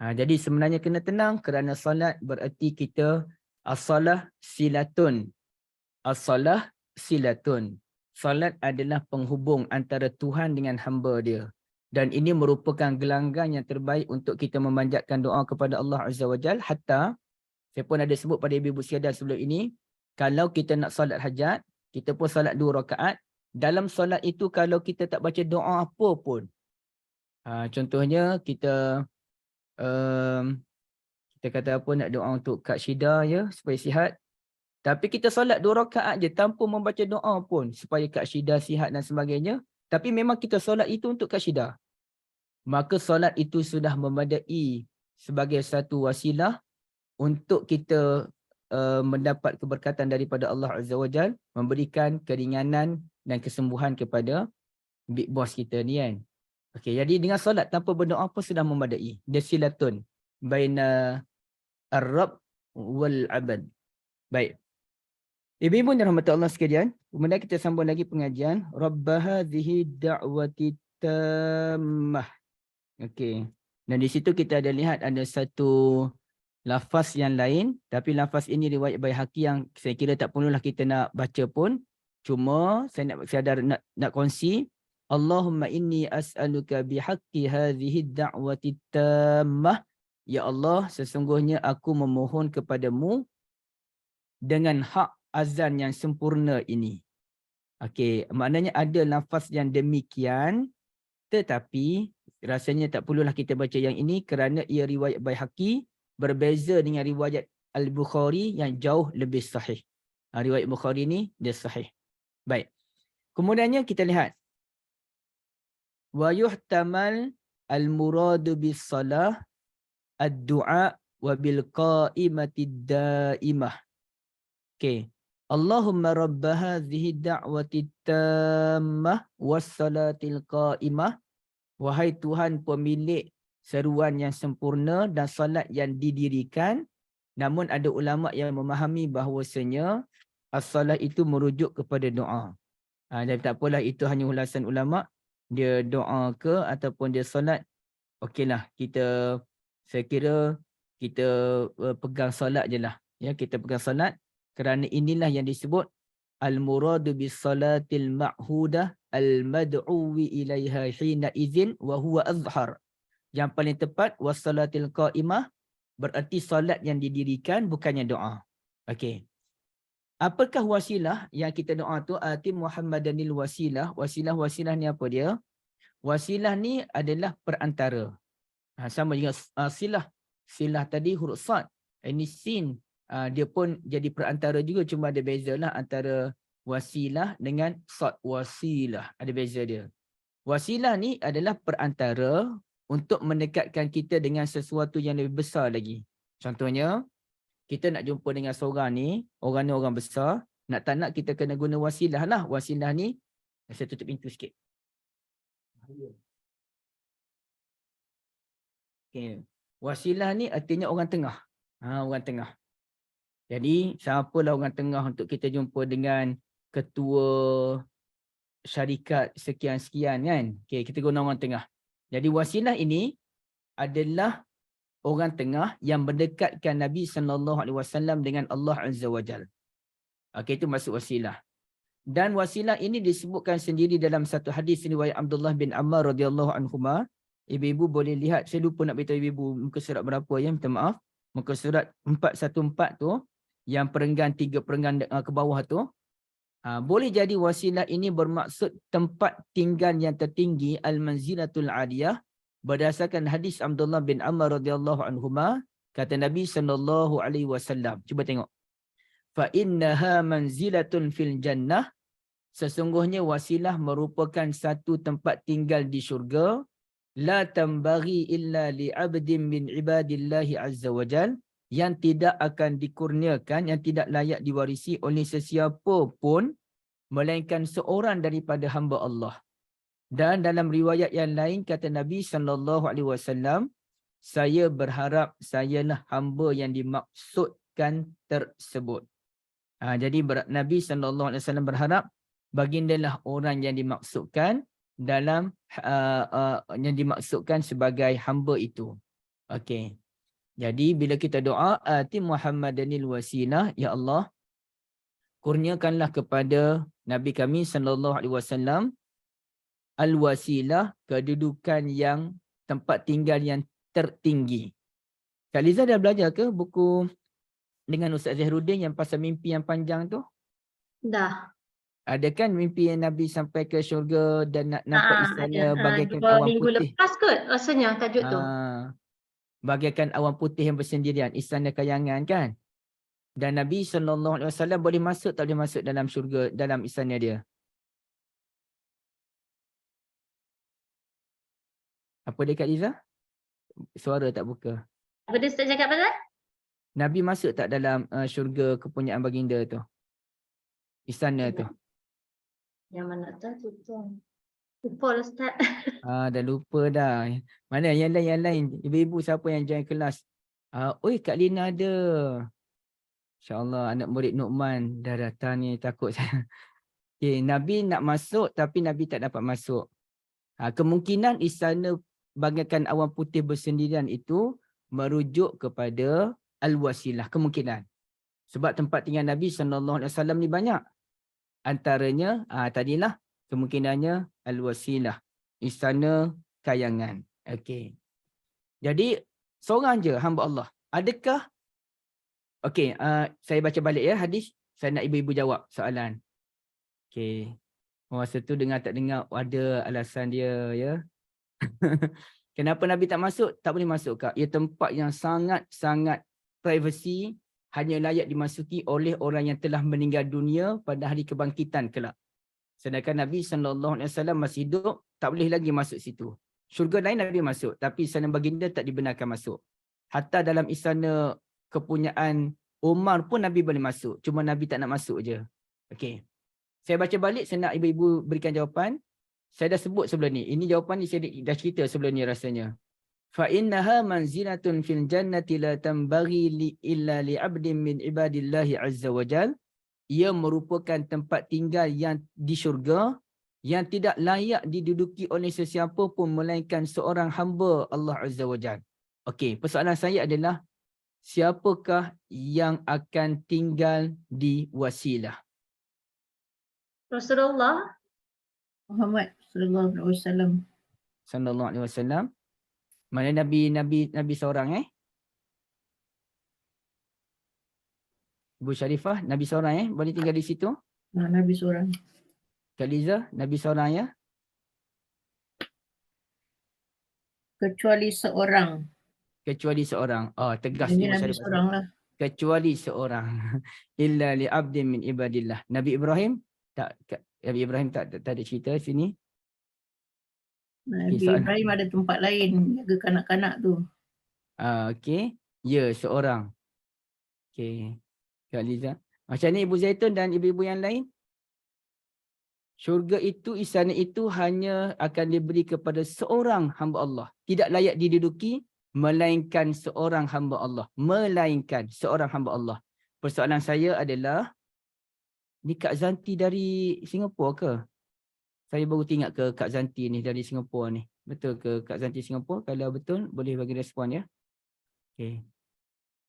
Jadi sebenarnya kena tenang kerana solat bererti kita as-salah silatun. As-salah silatun. Solat adalah penghubung antara Tuhan dengan hamba dia. Dan ini merupakan gelanggang yang terbaik untuk kita memanjatkan doa kepada Allah Azza wa Jalla. Hatta, saya pun ada sebut pada ibu-ibu sekalian sebelum ini, kalau kita nak solat hajat, kita pun solat 2 rakaat. Dalam solat itu kalau kita tak baca doa apa pun. Contohnya kita kata apa, nak doa untuk Kak Syida ya, supaya sihat. Tapi kita solat 2 rakaat je tanpa membaca doa pun supaya Kak Syida sihat dan sebagainya. Tapi memang kita solat itu untuk Kak Syida. Maka solat itu sudah memadai sebagai satu wasilah untuk kita mendapat keberkatan daripada Allah Azza wa Jalla, memberikan keringanan dan kesembuhan kepada big boss kita ni kan. Okey, jadi dengan solat tanpa berdoa pun sudah memadai. Dia silatun baina ar-rabb wal abad. Baik. Ibu-ibu dan rahmat Allah sekalian, kemudian kita sambung lagi pengajian Rabb hadhihi da'wati tammah. Okey. Dan di situ kita ada lihat ada satu lafaz yang lain, tapi lafaz ini riwayat Baihaqi yang saya kira tak perlulah kita nak baca pun. Cuma saya nak kongsi, Allahumma inni as'aluka bihaqqi hadhihi da'wati tammah. Ya Allah, sesungguhnya aku memohon kepadamu dengan hak azan yang sempurna ini. Okey, maknanya ada lafaz yang demikian, tetapi rasanya tak perlulah kita baca yang ini kerana ia riwayat Baihaqi berbeza dengan riwayat Al-Bukhari yang jauh lebih sahih. Riwayat Bukhari ni dia sahih. Baik. Kemudiannya kita lihat. Wa yuhtamal al-muradu bis-salah ad-du'a wa bil qa'imati daimah. Okey. Allahumma rabb hadhihi da'wati tammah was-salatil qa'imah. Wahai Tuhan pemilik seruan yang sempurna dan salat yang didirikan. Namun ada ulama yang memahami bahawasanya as-salat itu merujuk kepada doa. Dan tak apalah, itu hanya ulasan ulama. Dia doa ke ataupun dia salat. Okeylah, saya kira kita pegang salat je lah. Ya, kita pegang salat. Kerana inilah yang disebut al-muradu bis-salatil ma'hudah al-mad'uwi ilaiha hina izin wa huwa azhar. Yang paling tepat was-salatil qa'imah berarti salat yang didirikan, bukannya doa. Okey. Apakah wasilah yang kita doa tu? Ati Muhammadanil wasilah. Wasilah ni apa dia? Wasilah ni adalah perantara. Sama juga silah. Silah tadi huruf sad. Ini sin. Dia pun jadi perantara juga, cuma ada bezalah antara wasilah dengan sad. Wasilah ada beza dia. Wasilah ni adalah perantara untuk mendekatkan kita dengan sesuatu yang lebih besar lagi. Contohnya, kita nak jumpa dengan seorang ni orang besar, tak nak kita kena guna wasilah lah. Wasilah ni, saya tutup pintu sikit. Okay. Wasilah ni artinya orang tengah. Orang tengah. Jadi, siapalah orang tengah untuk kita jumpa dengan ketua syarikat sekian-sekian kan? Okay, kita guna orang tengah. Jadi, wasilah ini adalah orang tengah yang mendekatkan Nabi SAW dengan Allah Azza wa Jal. Okey, itu maksud wasilah. Dan wasilah ini disebutkan sendiri dalam satu hadis riwayat Abdullah bin Ammar radhiyallahu anhuma. Ibu-ibu boleh lihat, saya lupa nak beritahu ibu-ibu muka surat berapa ya, minta maaf. Muka surat 414 tu, yang perenggan 3 perenggan ke bawah tu. Boleh jadi wasilah ini bermaksud tempat tinggal yang tertinggi, al-manzilatul aliyah, berdasarkan hadis Abdullah bin Ammar radhiyallahu anhuma, kata Nabi SAW. Cuba tengok. Fa innaha manzilatun fil jannah, sesungguhnya wasilah merupakan satu tempat tinggal di syurga, la tambaghi illa li 'abdin min ibadillahi azza wajal, yang tidak akan dikurniakan, yang tidak layak diwarisi oleh sesiapa pun melainkan seorang daripada hamba Allah. Dan dalam riwayat yang lain kata Nabi SAW, saya berharap sayalah hamba yang dimaksudkan tersebut. Jadi Nabi SAW berharap bagindalah orang yang dimaksudkan dalam yang dimaksudkan sebagai hamba itu. Okey. Jadi bila kita doa ati Muhammadanil wasilah, ya Allah, kurniakanlah kepada Nabi kami SAW al-wasilah, kedudukan yang tempat tinggal yang tertinggi. Kak Liza dah belajar ke buku dengan Ustaz Zahruddin yang pasal mimpi yang panjang tu? Dah. Ada kan mimpi yang Nabi sampai ke syurga dan nak nampak istana bagaikan 2 awan minggu putih. lepas kot rasanya tajuk tu. Bagaikan awan putih yang bersendirian, istana kayangan kan? Dan Nabi SAW boleh masuk tak boleh masuk dalam syurga, dalam istana dia? Apa dia Kak Liza? Suara tak buka. Apa dia Ustaz cakap pasal? Nabi masuk tak dalam syurga kepunyaan baginda tu? Istana tu. Yang mana tahu tu. Lupa lah Ustaz. Dah lupa dah. Mana yang lain? Ibu-ibu siapa yang join kelas? Oi Kak Lina ada. InsyaAllah anak murid Nu'man dah datang ni, takut saya. Okay, Nabi nak masuk tapi Nabi tak dapat masuk. Kemungkinan istana bagaikan awan putih bersendirian itu merujuk kepada al-wasilah, kemungkinan. Sebab tempat tinggal Nabi SAW ni banyak. Antaranya tadilah kemungkinannya al-wasilah, istana kayangan. Okey. Jadi seorang je hamba Allah. Adakah saya baca balik ya hadis. Saya nak ibu-ibu jawab soalan. Okey. Masa tu dengar tak dengar ada alasan dia ya. Kenapa Nabi tak masuk? Tak boleh masuk Kak. Ia tempat yang sangat-sangat privasi, hanya layak dimasuki oleh orang yang telah meninggal dunia pada hari kebangkitan kelak. Sedangkan Nabi SAW masih hidup, tak boleh lagi masuk situ. Syurga lain Nabi masuk, tapi istana baginda tak dibenarkan masuk. Hatta dalam istana kepunyaan Umar pun Nabi boleh masuk. Cuma Nabi tak nak masuk je. Okey. Saya baca balik, saya nak ibu-ibu berikan jawapan. Saya dah sebut sebelum ni. Ini jawapan ni saya dah cerita sebelum ni rasanya. Fa innaha manzilatun fil jannati la tambaghi illa li 'abdin min ibadillahi azza wajal. Ia merupakan tempat tinggal yang di syurga yang tidak layak diduduki oleh sesiapa pun melainkan seorang hamba Allah azza wajal. Okey, persoalan saya adalah siapakah yang akan tinggal di wasilah? Rasulullah. Muhammad sallallahu alaihi wasallam. Sallallahu alaihi wasallam. Mana Nabi seorang Ibu Syarifah, Nabi seorang boleh tinggal di situ? Nabi seorang. Kak Liza, Nabi seorang ya? Kecuali seorang. Kecuali seorang. Tegas Ini Ibu Nabi Syarifah. seorang lah. Kecuali seorang. Illa li abdin min ibadillah. Nabi Ibrahim Nabi Ibrahim tak ada cerita sini. Nabi soalan. Ibrahim ada tempat lain jaga kanak-kanak tu. Okey. Ya, seorang. Okey. Kak Liza. Macam ni Ibu Zaitun dan ibu-ibu yang lain? Syurga itu, istana itu hanya akan diberi kepada seorang hamba Allah. Tidak layak diduduki melainkan seorang hamba Allah. Melainkan seorang hamba Allah. Persoalan saya adalah, ni Kak Zanti dari Singapura ke? Saya baru tengok ke Kak Zanti ni dari Singapura ni. Betul ke Kak Zanti Singapura? Kalau betul, boleh bagi respon ya. Okay.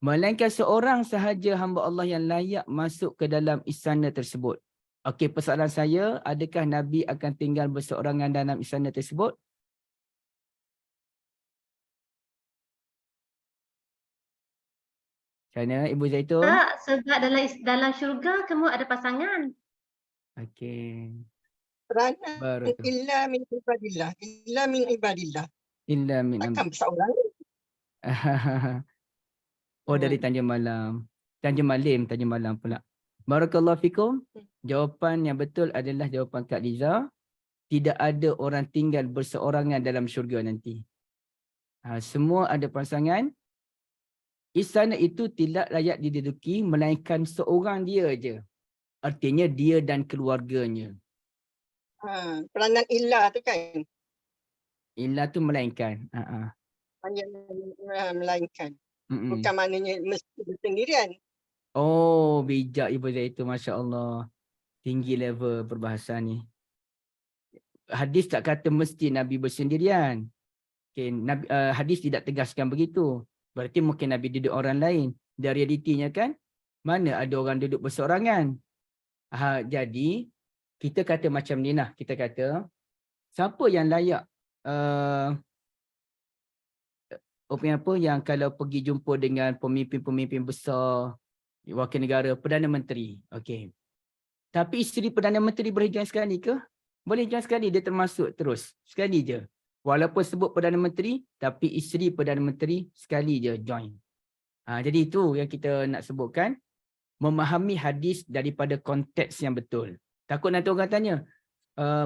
Melainkan seorang sahaja hamba Allah yang layak masuk ke dalam istana tersebut. Okey, persoalan saya, adakah Nabi akan tinggal berseorangan dalam istana tersebut? Macam mana Ibu Zaitun? Tak, sebab dalam syurga kamu ada pasangan. Okey. Kerana Baru tu. illa min ibadillah. Illa min ibadillah. Illa min Takkan seorang ni. Oh, dari Tanjung Malam. Tanjung Malam pula. Barakallahu fikum. Jawapan yang betul adalah jawapan Kak Liza. Tidak ada orang tinggal berseorangan dalam syurga nanti. Semua ada pasangan. Istana itu tidak layak diduduki melainkan seorang dia je. Artinya dia dan keluarganya. Peranan illa tu kan. Illa tu melainkan. Melainkan. Bukan maknanya mesti bersendirian. Oh, bijak Ibu Zaitun. Masya Allah. Tinggi level perbahasan ni. Hadis tak kata mesti Nabi bersendirian. Okay, hadis tidak tegaskan begitu. Berarti mungkin Nabi duduk orang lain. Dan realitinya kan, mana ada orang duduk berseorangan. Jadi, kita kata macam ni lah. Kita kata, siapa yang layak yang kalau pergi jumpa dengan pemimpin-pemimpin besar, wakil negara, Perdana Menteri. Okey. Tapi isteri Perdana Menteri boleh join sekali ke? Boleh join sekali, dia termasuk terus. Sekali je. Walaupun sebut Perdana Menteri, tapi isteri Perdana Menteri sekali je join. Jadi itu yang kita nak sebutkan. Memahami hadis daripada konteks yang betul. Takut nanti orang tanya,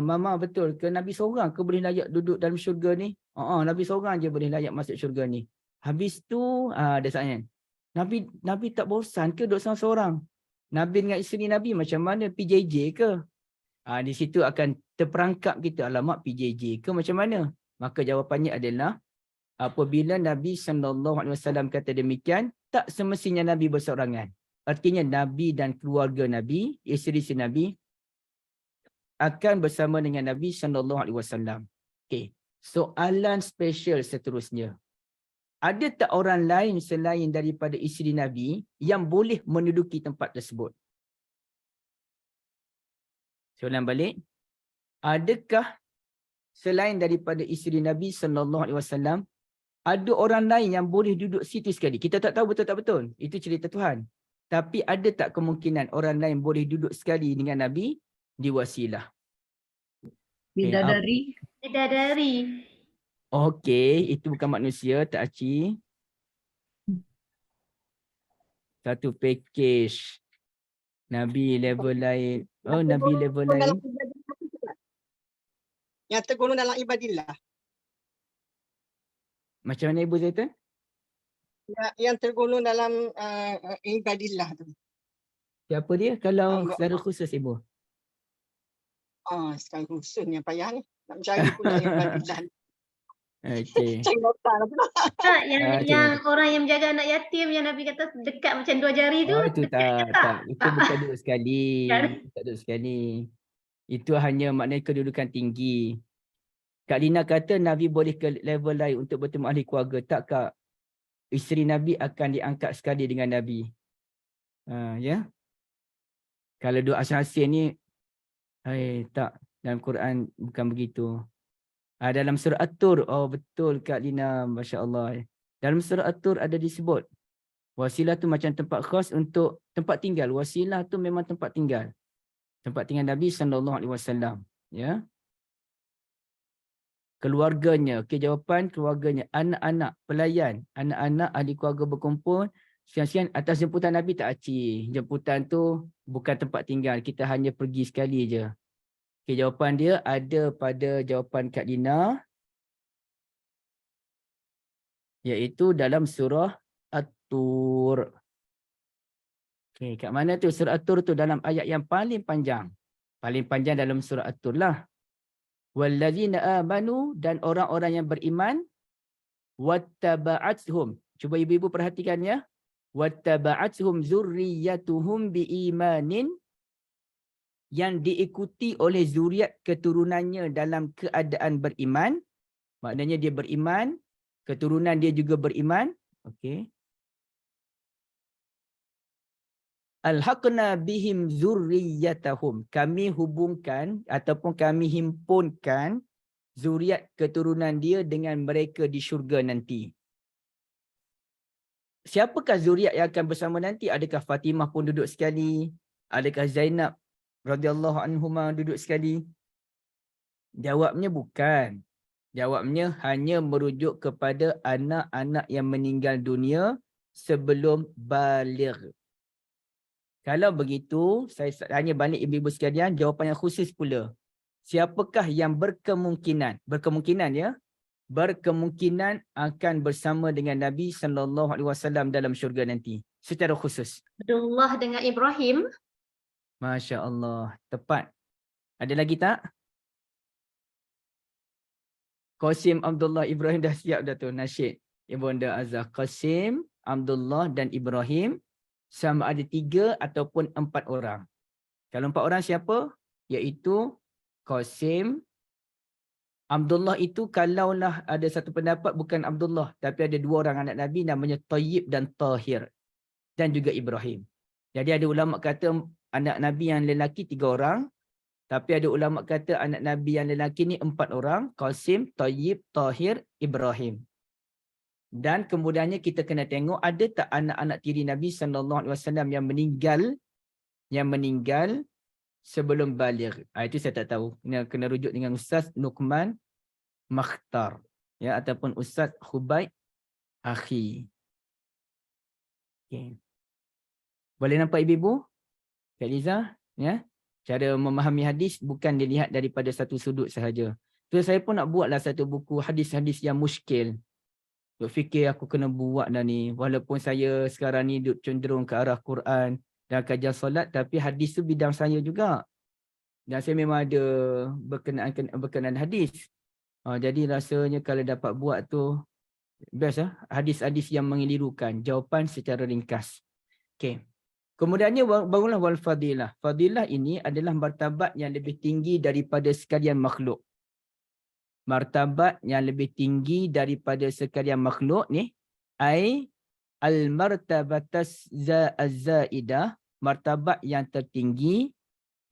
Mama betul ke Nabi seorang ke boleh layak duduk dalam syurga ni? Nabi seorang je boleh layak masuk syurga ni. Habis tu, ada soalan. Nabi tak bosan ke duduk seorang-seorang? Nabi dengan isteri Nabi macam mana? PJJ ke? Di situ akan terperangkap kita, alamak PJJ ke macam mana? Maka jawapannya adalah, apabila Nabi SAW kata demikian, tak semestinya Nabi berseorangan. Artinya Nabi dan keluarga Nabi, isteri Nabi, akan bersama dengan Nabi SAW. Okey. Soalan special seterusnya. Ada tak orang lain selain daripada isteri Nabi yang boleh menduduki tempat tersebut? Soalan balik. Adakah selain daripada isteri Nabi SAW, ada orang lain yang boleh duduk situ sekali? Kita tak tahu betul tak betul. Itu cerita Tuhan. Tapi ada tak kemungkinan orang lain boleh duduk sekali dengan Nabi di wasilah? Bidadari. Bidadari. Okey, itu bukan manusia, tak aci. Satu package. Nabi level lain. Oh, Nabi level lain. Yang tergolong dalam ibadillah. Macam mana Ibu Zaitun? Yang tergolong dalam ibadillah tu. Siapa dia kalau secara khusus Ibu? Sekarang khusus ni yang payah ni. Nak mencari pula ibadillah. Okey. Yang orang yang menjaga anak yatim yang Nabi kata dekat macam dua jari tu. Itu tak. Itu bukan duduk sekali. Tak duduk sekali. Itu hanya maknanya kedudukan tinggi. Kak Lina kata Nabi boleh ke level lain untuk bertemu ahli keluarga. Tak Kak? Isteri Nabi akan diangkat sekali dengan Nabi. Ya. Kalau duduk asal-asal ni, tak. Dalam Quran bukan begitu. Dalam surah At-Tur, betul Kak Lina, Masya Allah. Dalam surah At-Tur ada disebut, wasilah tu macam tempat khas untuk tempat tinggal. Wasilah tu memang tempat tinggal. Tempat tinggal Nabi SAW. Ya. Keluarganya, jawapan keluarganya, anak-anak, pelayan, anak-anak, ahli keluarga berkumpul, siang-siang atas jemputan Nabi tak aci. Jemputan tu bukan tempat tinggal, kita hanya pergi sekali je. Jawapan dia ada pada jawapan Kak Lina, iaitu dalam surah At-Tur. Kat mana tu surah At-Tur tu? Dalam ayat yang paling panjang. Paling panjang dalam surah At-Tur lah. Wallazina amanu, dan orang-orang yang beriman, wattaba'athum. Cuba ibu-ibu perhatikan ya. Wattaba'athum zurriyatuhum biimanin, yang diikuti oleh zuriat keturunannya dalam keadaan beriman. Maknanya dia beriman, keturunan dia juga beriman. Okey. Alhaqna bihim zurriyatahum. Kami hubungkan ataupun kami himpunkan zuriat keturunan dia dengan mereka di syurga nanti. Siapakah zuriat yang akan bersama nanti? Adakah Fatimah pun duduk sekali? Adakah Zainab radhiyallahu anhuma duduk sekali? Jawabnya bukan. Jawabnya hanya merujuk kepada anak-anak yang meninggal dunia sebelum baligh. Kalau begitu, saya tanya balik ibu-ibu sekalian, jawapan yang khusus pula. Siapakah yang berkemungkinan ya, berkemungkinan akan bersama dengan Nabi SAW dalam syurga nanti secara khusus? Abdullah dengan Ibrahim. Masya Allah, tepat. Ada lagi tak? Qasim, Abdullah, Ibrahim dah siap dah tu nasyid. Ibunda Azhar, Qasim, Abdullah dan Ibrahim sama ada 3 ataupun 4 orang. Kalau 4 orang siapa? Iaitu Qasim. Abdullah itu kalaulah ada satu pendapat bukan Abdullah, tapi ada 2 orang anak Nabi namanya Tayyib dan Tahir. Dan juga Ibrahim. Jadi ada ulama kata anak Nabi yang lelaki 3 orang. Tapi ada ulama kata anak Nabi yang lelaki ni 4 orang. Qasim, Tayyib, Tahir, Ibrahim. Dan kemudiannya kita kena tengok ada tak anak-anak tiri Nabi SAW yang meninggal sebelum baligh. Itu saya tak tahu. Kena rujuk dengan Ustaz Luqman Makhtar. Ya, ataupun Ustaz Khubaib Akhi. Okay. Boleh nampak ibu-ibu? Kak Liza? Ya? Cara memahami hadis bukan dilihat daripada satu sudut sahaja. So, saya pun nak buatlah satu buku hadis-hadis yang muskil. Duk fikir aku kena buat dah ni. Walaupun saya sekarang ni duk cenderung ke arah Quran dan kajian solat, tapi hadis tu bidang saya juga. Dan saya memang ada berkenaan hadis. Jadi rasanya kalau dapat buat tu best lah. Hadis-hadis yang mengelirukan. Jawapan secara ringkas. Okay. Kemudiannya barulah wal fadilah. Fadilah ini adalah martabat yang lebih tinggi daripada sekalian makhluk. Martabat yang lebih tinggi daripada sekalian makhluk ni ai al martabatas zaidah, martabat yang tertinggi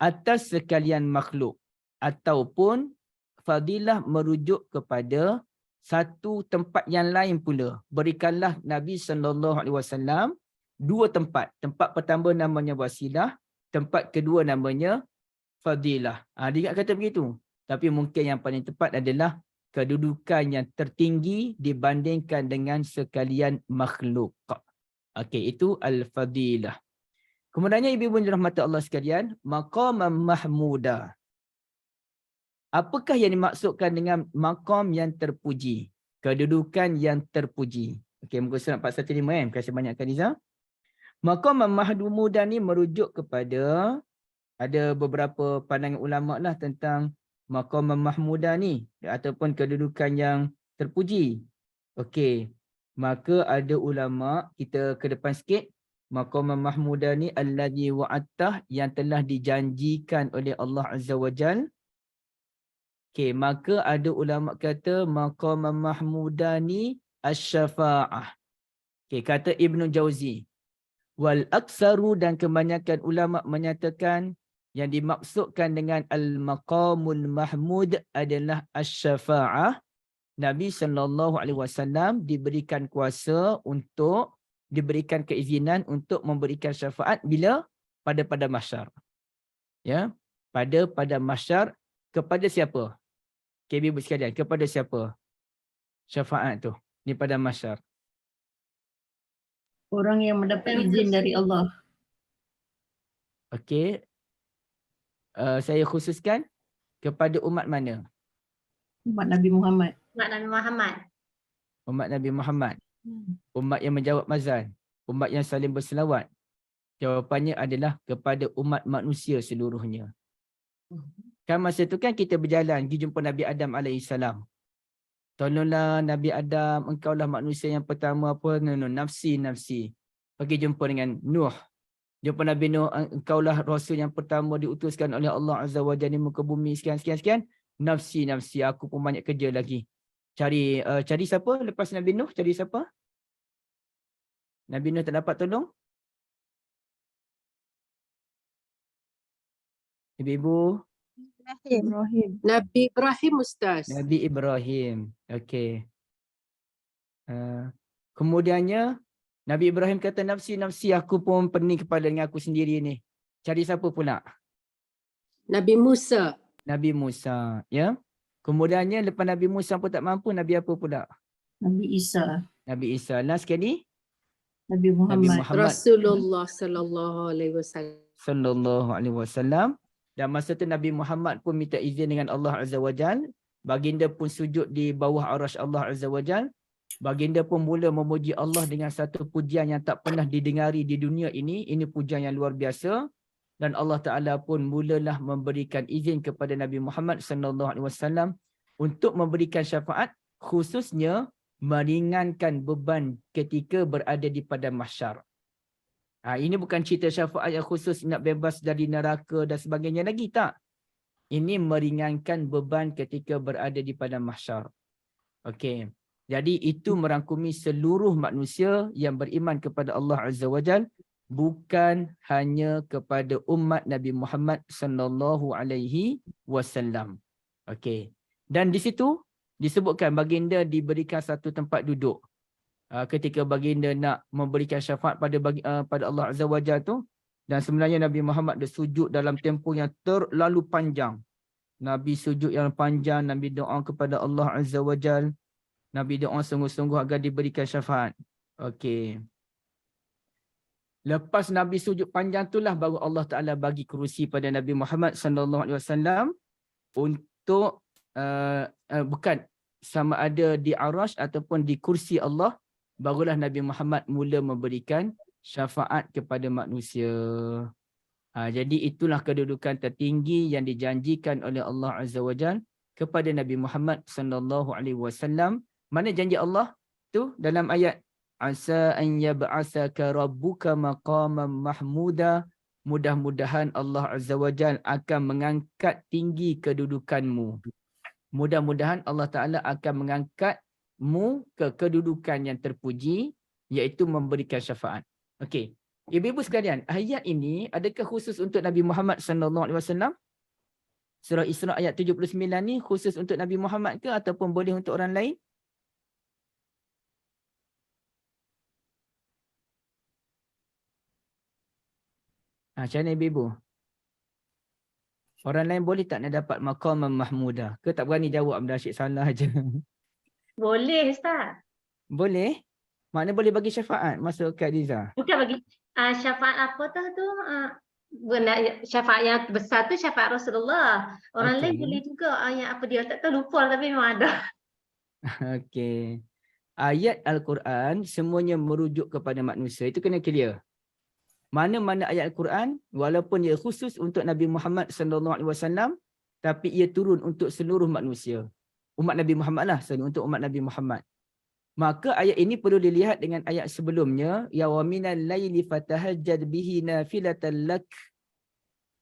atas sekalian makhluk, ataupun fadilah merujuk kepada satu tempat yang lain pula. Berikanlah Nabi SAW 2 tempat. Tempat pertama namanya wasilah, tempat kedua namanya fadilah. Dia kata begitu. Tapi mungkin yang paling tepat adalah kedudukan yang tertinggi dibandingkan dengan sekalian makhluk. Okey, itu al-fadilah. Kemudiannya ibu-ibu rahmati Allah sekalian, maqam mahmuda. Apakah yang dimaksudkan dengan maqam yang terpuji? Kedudukan yang terpuji. Okey, muka surat 415 kan? Terima kasih banyak Kak Liza. Maqam mahmuda ni merujuk kepada ada beberapa pandangan ulama lah tentang maqam mahmuda ni ataupun kedudukan yang terpuji. Okey. Maka ada ulama, kita ke depan sikit, maqam mahmuda ni allazi wa'attah, yang telah dijanjikan oleh Allah Azza wa Jal. Okey, maka ada ulama kata maqam mahmuda ni asy-syafa'ah. Okey, kata Ibnu Jauzi. Wal aksaru, dan kebanyakan ulama menyatakan yang dimaksudkan dengan al-maqamul mahmud adalah asy-syafa'ah. Nabi SAW diberikan kuasa untuk, diberikan keizinan untuk memberikan syafaat bila? Pada mahsyar. Ya, pada mahsyar. Kepada siapa? Ibu sekalian, kepada siapa syafaat tu? Ni pada mahsyar. Orang yang mendapat izin dari Allah. Okey. Saya khususkan kepada umat mana? Umat Nabi Muhammad. Umat Nabi Muhammad. Umat Nabi Muhammad. Umat yang menjawab mazan. Umat yang saling berselawat. Jawapannya adalah kepada umat manusia seluruhnya. Kan masa tu kan kita berjalan pergi jumpa Nabi Adam AS. Tolonglah Nabi Adam, engkaulah manusia yang pertama apa? Nafsi. Pergi jumpa dengan Nuh. Jumpa Nabi Nuh, engkaulah rasul yang pertama diutuskan oleh Allah Azza wa Jalla di muka bumi, sekian. Nafsi, aku pun banyak kerja lagi. Cari siapa lepas Nabi Nuh? Cari siapa? Nabi Nuh tak dapat tolong? Ibu-ibu? Ibrahim. Nabi Ibrahim Ustaz. Nabi Ibrahim. Okey. Kemudiannya Nabi Ibrahim kata, nafsi aku pun pening kepala dengan aku sendiri ni. Cari siapa pula? Nabi Musa. Nabi Musa, ya. Kemudiannya lepas Nabi Musa pun tak mampu, Nabi apa pula? Nabi Isa. Nabi Isa. Last sekali Nabi Nabi Muhammad. Muhammad Rasulullah sallallahu alaihi wasallam. sallallahu alaihi wasallam. Dan masa tu Nabi Muhammad pun minta izin dengan Allah Azza wa Jal. Baginda pun sujud di bawah arasy Allah Azza wa Jal. Baginda pun mula memuji Allah dengan satu pujian yang tak pernah didengari di dunia ini. Ini pujian yang luar biasa. Dan Allah Ta'ala pun mulalah memberikan izin kepada Nabi Muhammad sallallahu alaihi wasallam untuk memberikan syafaat, khususnya meringankan beban ketika berada di padang mahsyar. Ini bukan cerita syafaat yang khusus nak bebas dari neraka dan sebagainya lagi, tak. Ini meringankan beban ketika berada di padang mahsyar. Okey. Jadi itu merangkumi seluruh manusia yang beriman kepada Allah Azza wa Jal, bukan hanya kepada umat Nabi Muhammad sallallahu alaihi wasallam. Okey. Dan di situ disebutkan baginda diberikan satu tempat duduk. Ketika baginda nak memberikan syafaat pada Allah Azza wa Jalla tu, dan sebenarnya Nabi Muhammad dia sujud dalam tempoh yang terlalu panjang. Nabi sujud yang panjang, Nabi doa kepada Allah Azza wa Jalla. Nabi doa sungguh-sungguh agar diberikan syafaat. Okey. Lepas Nabi sujud panjang itulah baru Allah Ta'ala bagi kerusi pada Nabi Muhammad sallallahu alaihi wasallam untuk bukan sama ada di arasy ataupun di kursi Allah, barulah Nabi Muhammad mula memberikan syafaat kepada manusia. Jadi itulah kedudukan tertinggi yang dijanjikan oleh Allah Azza wa Jalla kepada Nabi Muhammad sallallahu alaihi wasallam. Mana janji Allah tu dalam ayat Asa an yab'asaka rabbuka maqaman mahmuda. Mudah-mudahan Allah Azza wa Jalla akan mengangkat tinggi kedudukanmu. Mudah-mudahan Allah Ta'ala akan mengangkatmu ke kedudukan yang terpuji, iaitu memberikan syafaat. Okey. Ibu-ibu sekalian, ayat ini adakah khusus untuk Nabi Muhammad sallallahu alaihi wasallam? Surah Isra ayat 79 ni khusus untuk Nabi Muhammad ke ataupun boleh untuk orang lain? Macam mana ibu-ibu? Orang lain boleh tak nak dapat maqaman mahmuda? Ke tak berani jawab benda asyik salah aja? Boleh Ustaz. Boleh? Makna boleh bagi syafaat masuk Kak Liza? Bukan bagi syafaat apa tu syafaat yang besar tu syafaat Rasulullah. Orang lain Okey. boleh juga yang apa dia tak tahu, lupa tapi memang ada. Okey. Ayat Al-Quran semuanya merujuk kepada manusia. Itu kena clear. Mana-mana ayat Al-Quran walaupun ia khusus untuk Nabi Muhammad sallallahu alaihi wasallam, tapi ia turun untuk seluruh manusia. Umat Nabi Muhammad lah, untuk umat Nabi Muhammad. Maka ayat ini perlu dilihat dengan ayat sebelumnya, ya wa minal laili fatahajjad bihi nafilatan lak.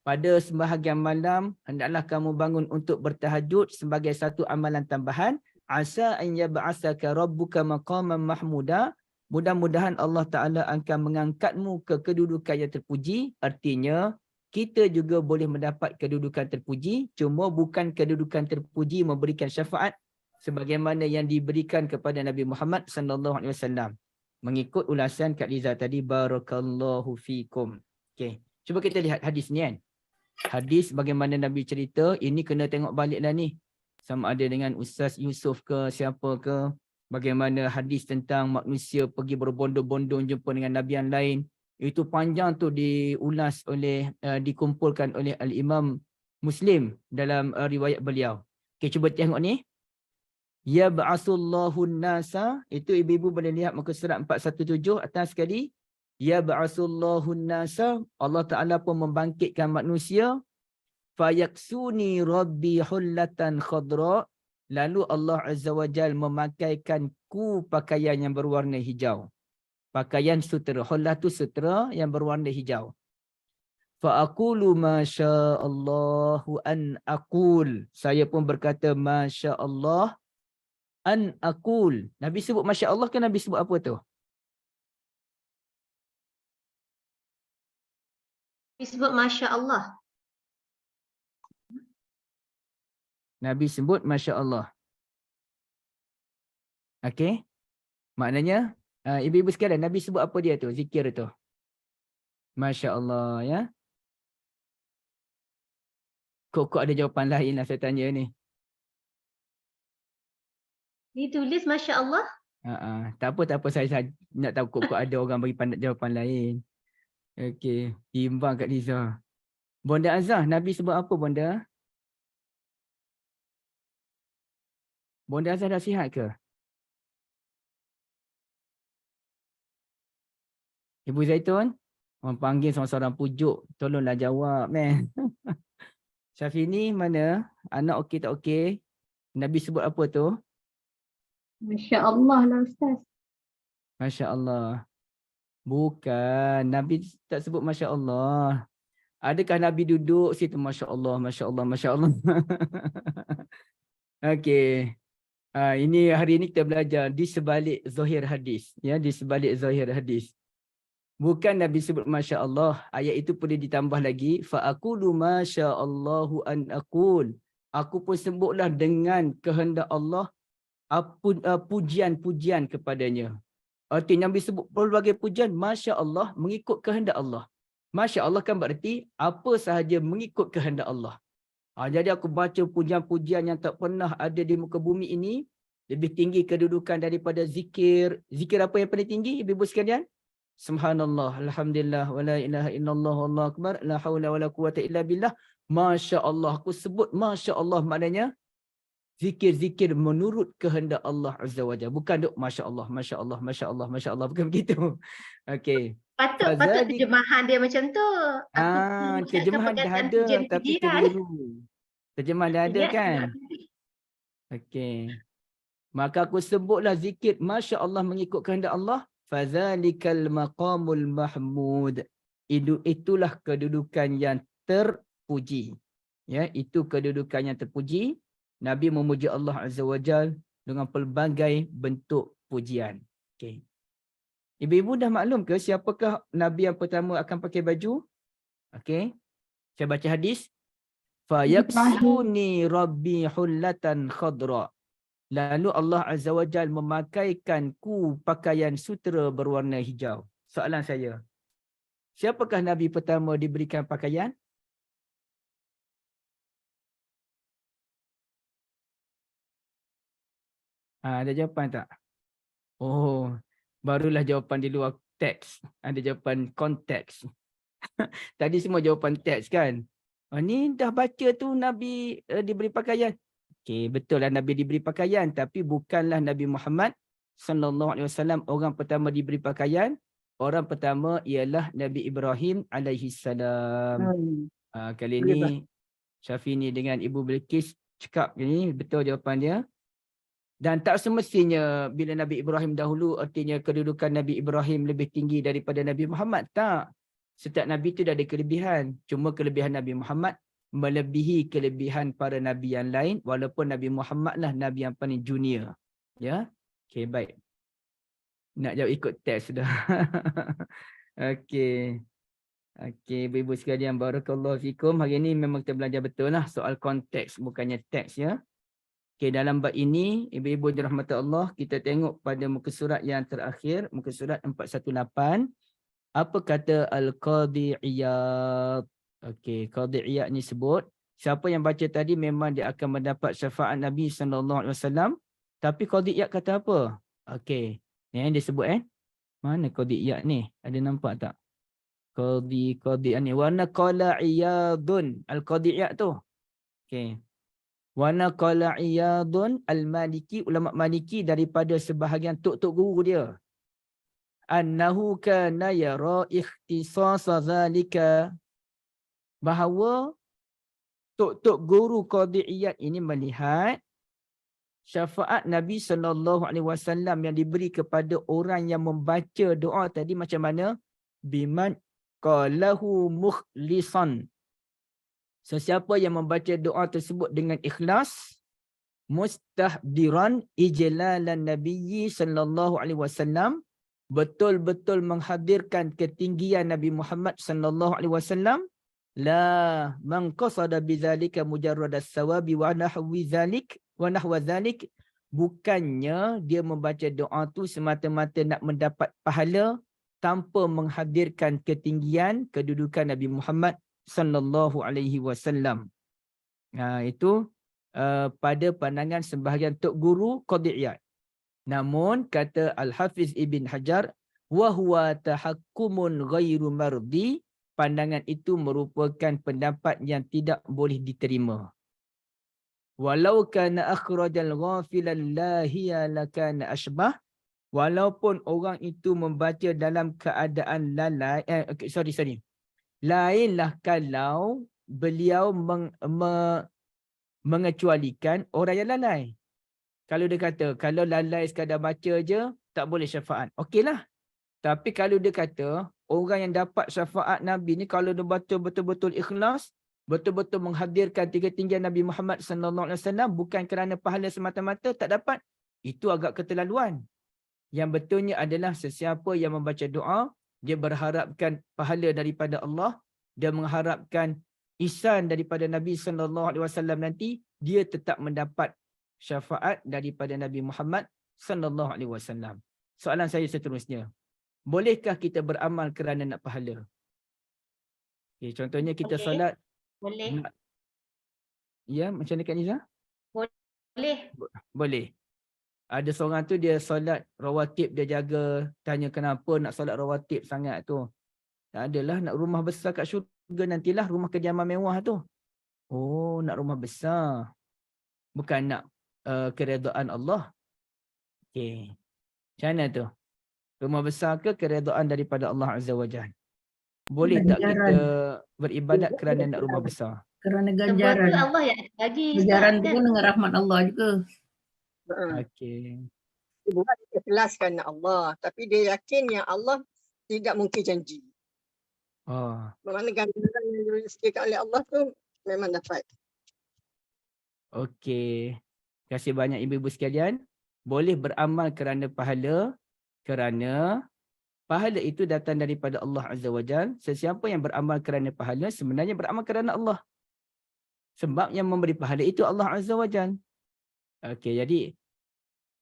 Pada sebahagian malam hendaklah kamu bangun untuk bertahajud sebagai satu amalan tambahan. Asa an yab'asaka rabbuka maqaman mahmuda. Mudah-mudahan Allah Ta'ala akan mengangkatmu ke kedudukan yang terpuji. Artinya, kita juga boleh mendapat kedudukan terpuji. Cuma bukan kedudukan terpuji memberikan syafaat sebagaimana yang diberikan kepada Nabi Muhammad SAW. Mengikut ulasan Kak Liza tadi, barakallahu fikum. Okay. Cuba kita lihat hadis ni kan. Hadis bagaimana Nabi cerita, ini kena tengok balik dah ni. Sama ada dengan Ustaz Yusof ke, siapa ke. Bagaimana hadis tentang manusia pergi berbondong-bondong jumpa dengan Nabi yang lain. Itu panjang tu diulas oleh, dikumpulkan oleh Al-Imam Muslim dalam riwayat beliau. Okay, cuba tengok ni. Ya ba'asullahu nasa. Itu ibu-ibu boleh lihat muka surat 417 atas sekali. Ya ba'asullahu nasa. Allah Ta'ala pun membangkitkan manusia. Fayaksuni rabbi hullatan khadra. Lalu Allah Azza wa Jal memakaikanku pakaian yang berwarna hijau. Pakaian sutera. Hullah tu sutera yang berwarna hijau. Fa'akulu masya'allahu an aqul. Saya pun berkata masya'allah an aqul. Nabi sebut masya'allah ke Nabi sebut apa tu? Disebut Masya Allah. Nabi sebut Masya Allah. Okey. Maknanya, ibu-ibu sekalian, Nabi sebut apa dia tu? Zikir tu. Masya Allah, ya. Kok ada jawapan lain lah saya tanya ni. Ditulis Masya Allah. Tak apa saya nak tahu kok ada orang bagi jawapan lain. Okey, timbang Kak Liza. Bonda Azah, Nabi sebut apa Bonda? Bonda Azah dah sihat ke? Ibu Zaitun, orang panggil seorang-seorang pujuk. Tolonglah jawab, man. Syafini mana? Anak okey tak okey? Nabi sebut apa tu? Masya Allah lah Ustaz. Masya Allah. Bukan. Nabi tak sebut Masya Allah. Adakah Nabi duduk situ Masya Allah, Masya Allah, Masya Allah. Okey. Ini hari ini kita belajar di sebalik zahir hadis. Ya, di sebalik zahir hadis. Bukan Nabi sebut Masya Allah. Ayat itu boleh ditambah lagi. Fa'akulu Masya Allahu an aqul. Aku pun sebutlah dengan kehendak Allah pujian-pujian kepadanya. Artinya Nabi sebut pelbagai pujian Masya Allah mengikut kehendak Allah. Masya Allah kan berarti apa sahaja mengikut kehendak Allah. Jadi aku baca pujian-pujian yang tak pernah ada di muka bumi ini. Lebih tinggi kedudukan daripada zikir. Zikir apa yang paling tinggi ibu-ibu sekalian? Subhanallah, alhamdulillah, wa la ilaha illallah, wallahu akbar, la haula wa la quwata illa billah. Masya Allah, aku sebut Masya Allah maknanya zikir-zikir menurut kehendak Allah Azza wa Jalla. Bukan duk Masya Allah, Masya Allah, Masya Allah, Masya Allah. Bukan begitu. Okey. Patut terjemahan dia macam tu. Terjemahan dah ada tapi keliru. Terjemahan dah ada kan? Okey. Maka aku sebutlah zikir Masya Allah mengikut kehendak Allah. Fazalikal maqamul mahmud. Itulah kedudukan yang terpuji. Ya, itu kedudukan yang terpuji. Nabi memuji Allah Azza wa Jalla dengan pelbagai bentuk pujian. Okey. Ibu-ibu dah maklum ke siapakah Nabi yang pertama akan pakai baju? Okey. Saya baca hadis. Fayaksuni rabbi hullatan khadra. Lalu Allah Azza wa Jalla memakaikanku pakaian sutera berwarna hijau. Soalan saya. Siapakah Nabi pertama diberikan pakaian? Ada jawapan tak? Oh, barulah jawapan di luar teks. Ada jawapan konteks. Tadi semua jawapan teks kan? Ni dah baca tu Nabi diberi pakaian. Okey, betul lah Nabi diberi pakaian. Tapi bukanlah Nabi Muhammad SAW orang pertama diberi pakaian. Orang pertama ialah Nabi Ibrahim alaihissalam. Kali ni Syafini dengan Ibu Bilqis cakap ni betul jawapan dia. Dan tak semestinya bila Nabi Ibrahim dahulu artinya kedudukan Nabi Ibrahim lebih tinggi daripada Nabi Muhammad. Tak. Setiap Nabi itu dah ada kelebihan. Cuma kelebihan Nabi Muhammad melebihi kelebihan para Nabi yang lain. Walaupun Nabi Muhammad lah Nabi yang paling junior. Ya. Okey, baik. Nak jawab ikut teks sudah. Okey. Okey, ibu-ibu sekalian, barakallahu fikum. Hari ini memang kita belajar betul lah soal konteks, bukannya teks ya. Okey, dalam bab ini, ibu-ibu dirahmati Allah, kita tengok pada muka surat yang terakhir, muka surat 418. Apa kata Al-Qadhi Iyad? Okey, Qadhi Iyad ni sebut, siapa yang baca tadi memang dia akan mendapat syafaat Nabi SAW. Tapi Qadhi Iyad kata apa? Okey, ni yang dia sebut Mana Qadhi Iyad ni? Ada nampak tak? Qadhi ni. Wa naqala Iyadun. Al-Qadhi Iyad tu. Okey. Wa naqala Iyadun al-Maliki, ulama Maliki daripada sebahagian tok-tok guru dia. Annahu kana yara ikhtisasa zalika, bahawa tok-tok guru Qadhi Iyad ini melihat syafaat Nabi SAW yang diberi kepada orang yang membaca doa tadi macam mana? Biman qalahu mukhlisan. Sesiapa yang membaca doa tersebut dengan ikhlas, mustahdiran ijlalan Nabi SAW, betul-betul menghadirkan ketinggian Nabi Muhammad sallallahu alaihi wasallam, la man qasada bidzalika mujarrad as-sawabi wa nahwi dzalik, bukannya dia membaca doa tu semata-mata nak mendapat pahala tanpa menghadirkan ketinggian kedudukan Nabi Muhammad sallallahu alaihi wasallam. Itu pada pandangan sebahagian tok guru Qadhiyat. Namun kata Al-Hafiz Ibn Hajar, wa huwa tahakkumun ghairu mardi, pandangan itu merupakan pendapat yang tidak boleh diterima. Walau kana akhrajal ghafilan lahiya lakana ashbah, walaupun orang itu membaca dalam keadaan lalai, lainlah kalau beliau mengecualikan orang yang lalai. Kalau dia kata, kalau lalai sekadar baca je, tak boleh syafaat. Okeylah. Tapi kalau dia kata, orang yang dapat syafaat Nabi ni, kalau dia baca betul-betul ikhlas, betul-betul menghadirkan ketinggian Nabi Muhammad SAW, bukan kerana pahala semata-mata, tak dapat. Itu agak keterlaluan. Yang betulnya adalah sesiapa yang membaca doa, dia berharapkan pahala daripada Allah, dia mengharapkan ihsan daripada Nabi SAW nanti, dia tetap mendapat syafaat daripada Nabi Muhammad sallallahu alaihi wasallam. Soalan saya seterusnya, bolehkah kita beramal kerana nak pahala? Okay, contohnya kita Boleh. solat. Boleh. Ya, macam mana Kak Niza? Boleh. Boleh. Ada seorang tu dia solat rawatib, dia jaga, tanya kenapa nak solat rawatib sangat tu. Tak adalah nak rumah besar kat syurga nantilah, rumah kediaman mewah tu. Oh, nak rumah besar. Bukan nak keredaan Allah. Okey. Macam mana tu? Rumah besar ke keredaan daripada Allah Azza wa Jalla? Boleh tak kita beribadat kerana nak rumah besar? Kerana Sebab ganjaran. tu Allah yang bagi. Ganjaran tu Ustaz, pun dengan rahmat Allah juga. Okey. Dia buat ikhlas kerana Allah. Tapi dia yakin yang Allah tidak mungkin janji. Oh, Bermakna ganjaran yang disediakan oleh Allah tu memang dapat. okey. Terima kasih banyak ibu-ibu sekalian. Boleh beramal kerana pahala, kerana pahala itu datang daripada Allah Azza wa Jalla. Sesiapa yang beramal kerana pahala sebenarnya beramal kerana Allah. Sebab yang memberi pahala itu Allah Azza wa Jalla. Okey, jadi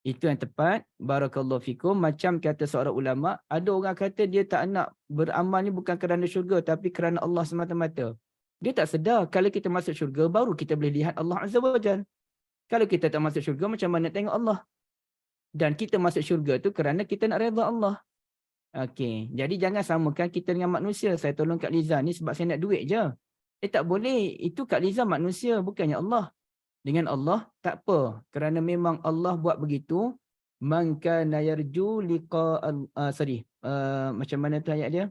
itu yang tepat. Barakallahu fikum. Macam kata seorang ulama, ada orang kata dia tak nak beramal ni bukan kerana syurga tapi kerana Allah semata-mata. Dia tak sedar kalau kita masuk syurga baru kita boleh lihat Allah Azza wa Jalla. Kalau kita tak masuk syurga macam mana nak tengok Allah? Dan kita masuk syurga tu kerana kita nak redha Allah. Okey, jadi jangan samakan kita dengan manusia. Saya tolong Kak Liza ni sebab saya nak duit je. Tak boleh. Itu Kak Liza manusia, bukannya Allah. Dengan Allah tak apa. Kerana memang Allah buat begitu. Man kana yarju liqa macam mana tu ayat dia?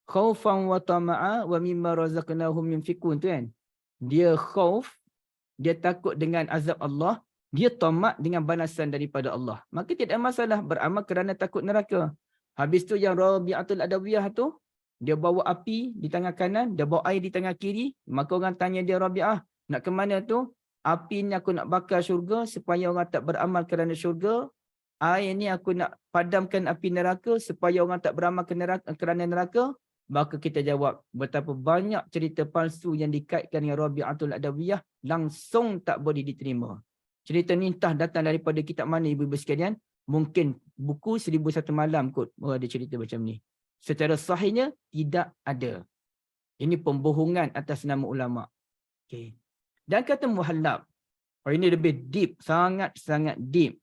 Khaufan wa tama'a wa mimma razaqnahum yunfikun tu kan. Dia khauf, dia takut dengan azab Allah, dia tamak dengan balasan daripada Allah. Maka tidak ada masalah beramal kerana takut neraka. Habis tu yang Rabi'atul Adawiyah tu, dia bawa api di tangan kanan, dia bawa air di tangan kiri. Maka orang tanya dia, Rabi'ah, nak ke mana tu? Api ni aku nak bakar syurga supaya orang tak beramal kerana syurga. Air ni aku nak padamkan api neraka supaya orang tak beramal kerana neraka. Maka kita jawab, betapa banyak cerita palsu yang dikaitkan dengan Rabi'atul Adawiyah langsung tak boleh diterima. Cerita ni entah datang daripada kitab mana ibu-ibu sekalian. Mungkin buku 1001 malam kot ada cerita macam ni. Secara sahihnya tidak ada. Ini pembohongan atas nama ulama. Okay. Dan kata muhallab. Ini lebih deep, sangat-sangat deep.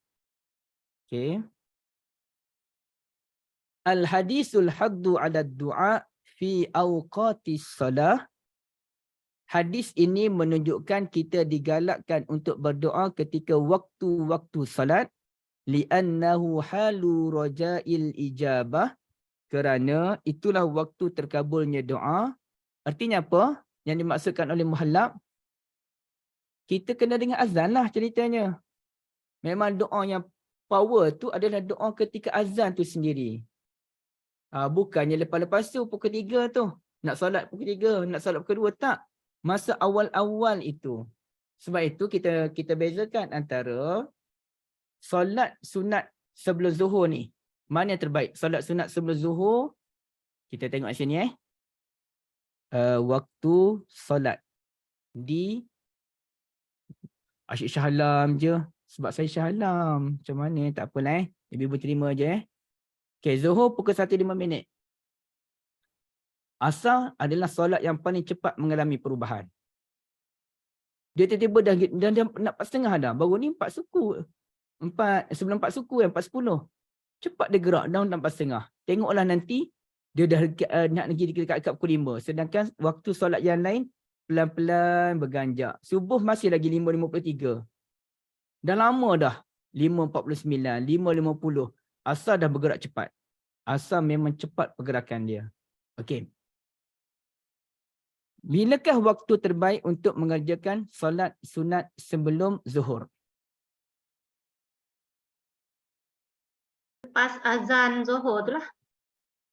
Okay. Al-hadisul haddu ala du'a fi awqatis salah. Hadis ini menunjukkan kita digalakkan untuk berdoa ketika waktu-waktu salat. Li'annahu halu raja'il ijabah. Kerana itulah waktu terkabulnya doa. Artinya apa? Yang dimaksudkan oleh muhallab. Kita kena dengar azan lah ceritanya. Memang doa yang power tu adalah doa ketika azan tu sendiri. Bukannya lepas-lepas tu pukul 3 tu. Nak solat pukul 3, nak solat pukul 2. Tak. Masa awal-awal itu. Sebab itu kita bezakan antara solat sunat sebelum zuhur ni. Mana yang terbaik? Solat sunat sebelum zuhur. Kita tengok sini waktu solat di asyik Shah Alam je. Sebab saya Shah Alam. Macam mana? Tak apalah Ibu terima je Okay, zuhur pukul 1.05. Asar adalah solat yang paling cepat mengalami perubahan. Dia tiba-tiba dah nak 4.30 dah. Baru ni 4 suku. Sebelum 4 suku 4.10. Cepat dia gerak dah 4.30. Tengoklah nanti dia dah nak pergi dekat pukul 5. Sedangkan waktu solat yang lain pelan-pelan berganjak. Subuh masih lagi 5.53. Dah lama dah. 5.49, 5.50. Asar dah bergerak cepat. Asar memang cepat pergerakan dia. Okey. Bilakah waktu terbaik untuk mengerjakan solat sunat sebelum zuhur? Lepas azan Zohor tu lah.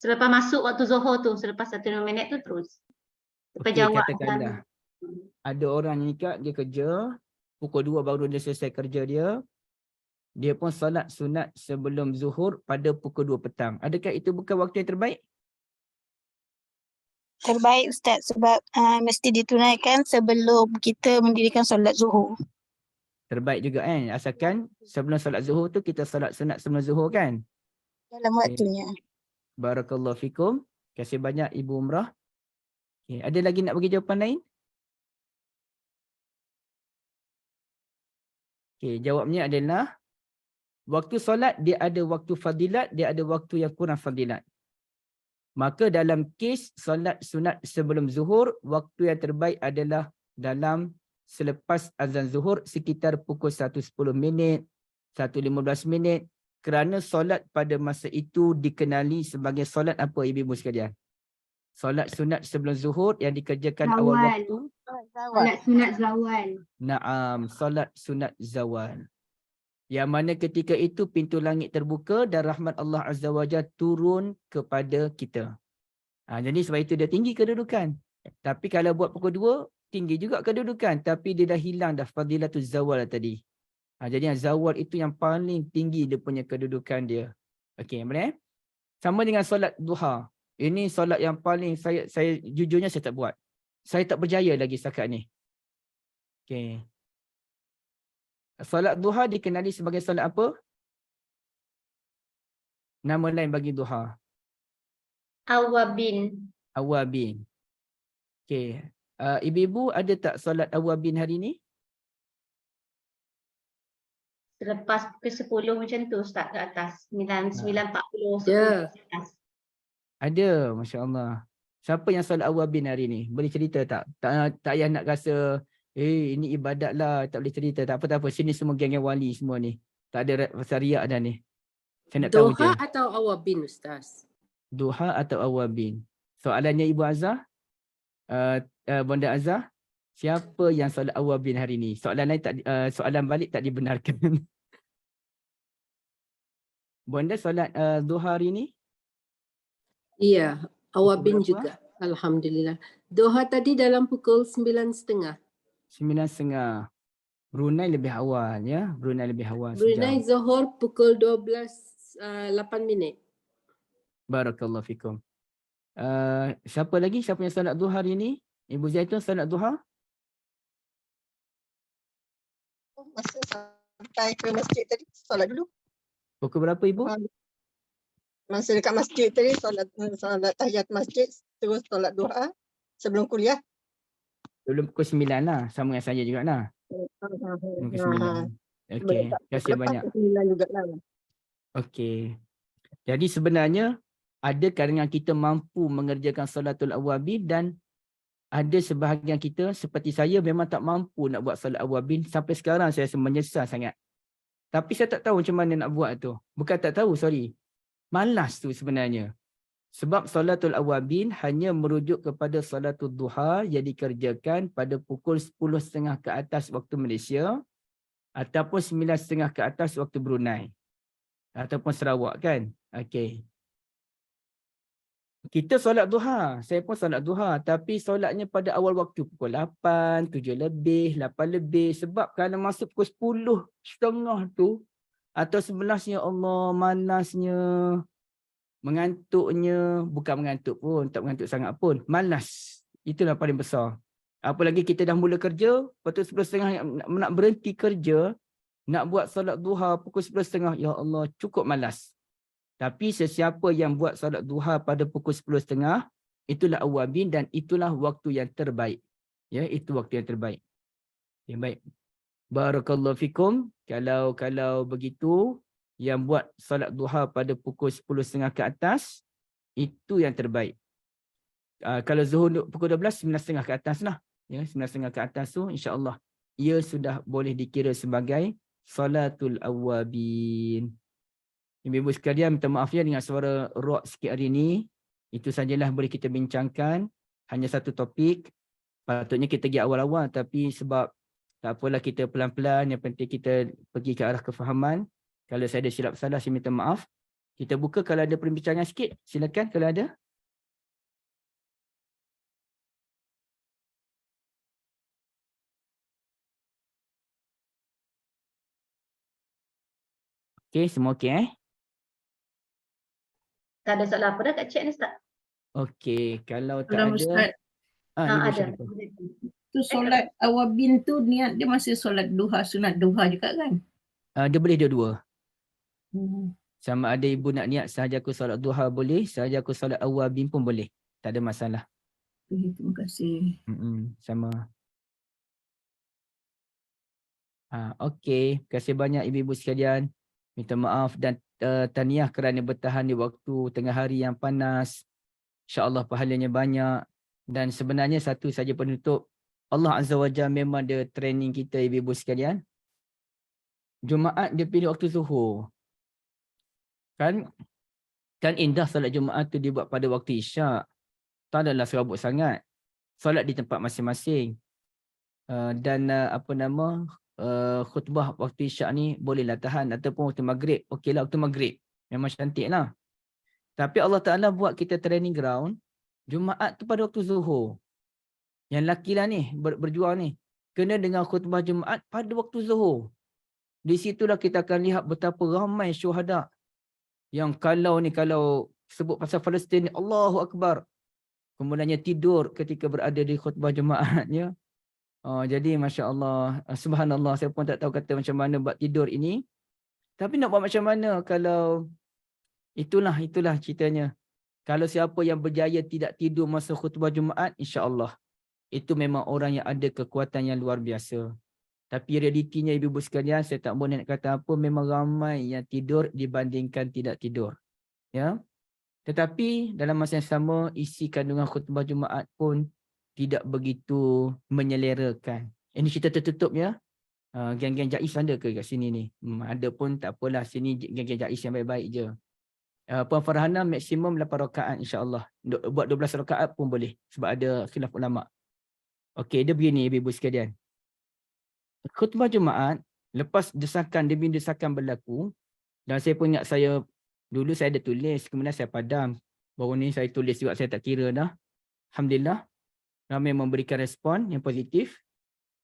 Selepas masuk waktu Zohor tu, selepas 1 minit tu terus. Lepas Okey, jawab katakanlah ada orang ni Kak, dia kerja pukul 2 baru dia selesai kerja dia. Dia pun solat sunat sebelum zuhur pada pukul 2 petang. Adakah itu bukan waktu yang terbaik? Terbaik Ustaz sebab mesti ditunaikan sebelum kita mendirikan solat zuhur. Terbaik juga kan? Asalkan sebelum solat zuhur tu kita solat sunat sebelum zuhur kan? Dalam waktunya. Barakallahu fikum. Terima kasih banyak Ibu Umrah. Okay. Ada lagi nak bagi jawapan lain? Okay, jawabnya adalah waktu solat dia ada waktu fadilat, dia ada waktu yang kurang fadilat. Maka dalam kes solat sunat sebelum zuhur, waktu yang terbaik adalah dalam selepas azan zuhur sekitar pukul 1.10 minit, 1.15 minit. Kerana solat pada masa itu dikenali sebagai solat apa ibu-ibu sekalian? Solat sunat sebelum zuhur yang dikerjakan awal Zawal. waktu. Solat sunat zawal. Naam, solat sunat zawal. Yang mana ketika itu pintu langit terbuka dan rahmat Allah Azza wa Jalla turun kepada kita. Jadi sebab itu dia tinggi kedudukan. Tapi kalau buat pukul 2, tinggi juga kedudukan. Tapi dia dah hilang dah fadilatul zawal tadi. Jadi yang zawal itu yang paling tinggi dia punya kedudukan dia. Okey, boleh? Sama dengan solat duha. Ini solat yang paling saya jujurnya saya tak buat. Saya tak berjaya lagi setakat ni. Okey. Solat duha dikenali sebagai solat apa? Nama lain bagi duha. Awabin. Awabin. Okey. Ibu-ibu ada tak solat awabin hari ni? Selepas pukul 10 macam tu Ustaz ke atas. 9.40. Ya. Ada, Masya Allah. Siapa yang solat awabin hari ni? Boleh cerita tak? Tak payah nak rasa, ini ibadat lah, tak boleh cerita. Tak apa-apa, sini semua geng-geng wali semua ni. Tak ada pasal riak dah ni. Saya nak tahu je. Duha atau awabin Ustaz? Duha atau awabin? Soalannya Ibu Azhar, Bonda Azhar, siapa yang solat awabin hari ni? Soalan lain soalan balik tak dibenarkan. Bonda solat duha hari ni? Iya, awabin berapa? juga. Alhamdulillah. Duha tadi dalam pukul 9.30. 9.30. Brunei lebih awal ya. Brunei lebih awal Brunei sejam. Zohor pukul 12.08 minit. Barakallahu fikum. Siapa lagi? Siapa yang solat duha hari ni? Ibu Zaitun solat duha? Masa sampai ke masjid tadi, solat dulu. Pukul berapa Ibu? Masa dekat masjid tadi, solat tahiyat masjid, terus solat duha sebelum kuliah. Sebelum pukul 9 lah. Sama dengan saya juga lah. Pukul 9. Okey. Terima kasih banyak. 9 juga lah. Okey. Jadi sebenarnya ada kalangan kita mampu mengerjakan solatul awabin dan ada sebahagian kita seperti saya memang tak mampu nak buat solat awabin. Sampai sekarang saya menyesal sangat. Tapi saya tak tahu macam mana nak buat tu. Bukan tak tahu, sorry. Malas tu sebenarnya. Sebab solatul awabin hanya merujuk kepada solatul duha yang dikerjakan pada pukul 10.30 ke atas waktu Malaysia ataupun 9.30 ke atas waktu Brunei ataupun Sarawak kan. Okey. Kita solat duha. Saya pun solat duha. Tapi solatnya pada awal waktu pukul 8, 7 lebih, 8 lebih. Sebab kalau masuk pukul 10.30 tu, Atau 11 ya Allah malasnya, mengantuknya, bukan mengantuk pun, tak mengantuk sangat pun, malas. Itulah paling besar. Apalagi kita dah mula kerja, lepas tu 11.30 nak berhenti kerja, nak buat solat duha pukul 11.30, ya Allah cukup malas. Tapi sesiapa yang buat solat duha pada pukul 10.30, itulah awabin dan itulah waktu yang terbaik. Ya, itu waktu yang terbaik. Yang baik. Barakallahu fikum. Kalau begitu, yang buat solat duha pada pukul 10.30 ke atas, itu yang terbaik. Kalau zuhur pukul 12, 9.30 ke atas lah. Ya, 9.30 ke atas tu, insya-Allah ia sudah boleh dikira sebagai salatul awabin. Ibu-ibu sekalian, minta maaf ya dengan suara rock sikit hari ini. Itu sajalah boleh kita bincangkan. Hanya satu topik. Patutnya kita pergi awal-awal, tapi sebab tak apalah, kita pelan-pelan. Yang penting kita pergi ke arah kefahaman. Kalau saya ada silap salah, saya minta maaf. Kita buka kalau ada perbincangan sikit. Silakan kalau ada. Okey, semua okey Tak ada soalan apa dah kat chat ni Ustaz? Okey, kalau tak Kalau ada. Ustaz, Ibu ada. Syarifah. tu solat awabin tu niat dia masih solat duha, sunat duha juga kan? Dia boleh dua-dua. Hmm. Sama ada ibu nak niat sahaja aku solat duha boleh, sahaja aku solat awabin pun boleh. Tak ada masalah. Terima kasih. Sama. Okey, terima kasih banyak ibu-ibu sekalian. Minta maaf dan tahniah kerana bertahan di waktu tengah hari yang panas. InsyaAllah pahalanya banyak. Dan sebenarnya satu saja penutup. Allah Azza wa Jalla memang dia training kita ibu-ibu sekalian. Jumaat dia pilih waktu zuhur. Kan indah solat Jumaat tu dibuat pada waktu isyak. Tak adalah serabut sangat. Solat di tempat masing-masing. Khutbah waktu isyak ni bolehlah tahan ataupun waktu maghrib. Okeylah waktu maghrib. Memang cantik lah. Tapi Allah Ta'ala buat kita training ground. Jumaat tu pada waktu zuhur. Yang lelaki lah ni berjuang ni. Kena dengan khutbah Jumaat pada waktu zuhur. Di situlah kita akan lihat betapa ramai syuhada. Yang kalau sebut pasal Palestin ni, Allahu Akbar. Kemudiannya tidur ketika berada di khutbah Jumaatnya. Jadi Masya Allah, Subhanallah, saya pun tak tahu kata macam mana buat tidur ini. Tapi nak buat macam mana kalau itulah ceritanya. Kalau siapa yang berjaya tidak tidur masa khutbah Jumaat, insya-Allah itu memang orang yang ada kekuatan yang luar biasa. Tapi realitinya ibu-ibu sekalian, saya tak boleh nak kata apa, memang ramai yang tidur dibandingkan tidak tidur. Ya. Tetapi dalam masa yang sama, isi kandungan khutbah Jumaat pun tidak begitu menyelerakan. Ini cerita tertutup ya. Geng-geng Jais ada ke kat sini ni? Ada pun tak apalah, sini geng-geng Jais yang baik-baik je. Puan Farhana maksimum 8 rakaat insya-Allah. Buat 12 rakaat pun boleh sebab ada khilaf ulama. Okey, dia begini ibu-ibu sekalian. Khutbah Jumaat, lepas demi desakan berlaku, dan saya pun ingat dulu saya ada tulis, kemudian saya padam. Baru ni saya tulis juga, saya tak kira dah. Alhamdulillah, ramai memberikan respon yang positif.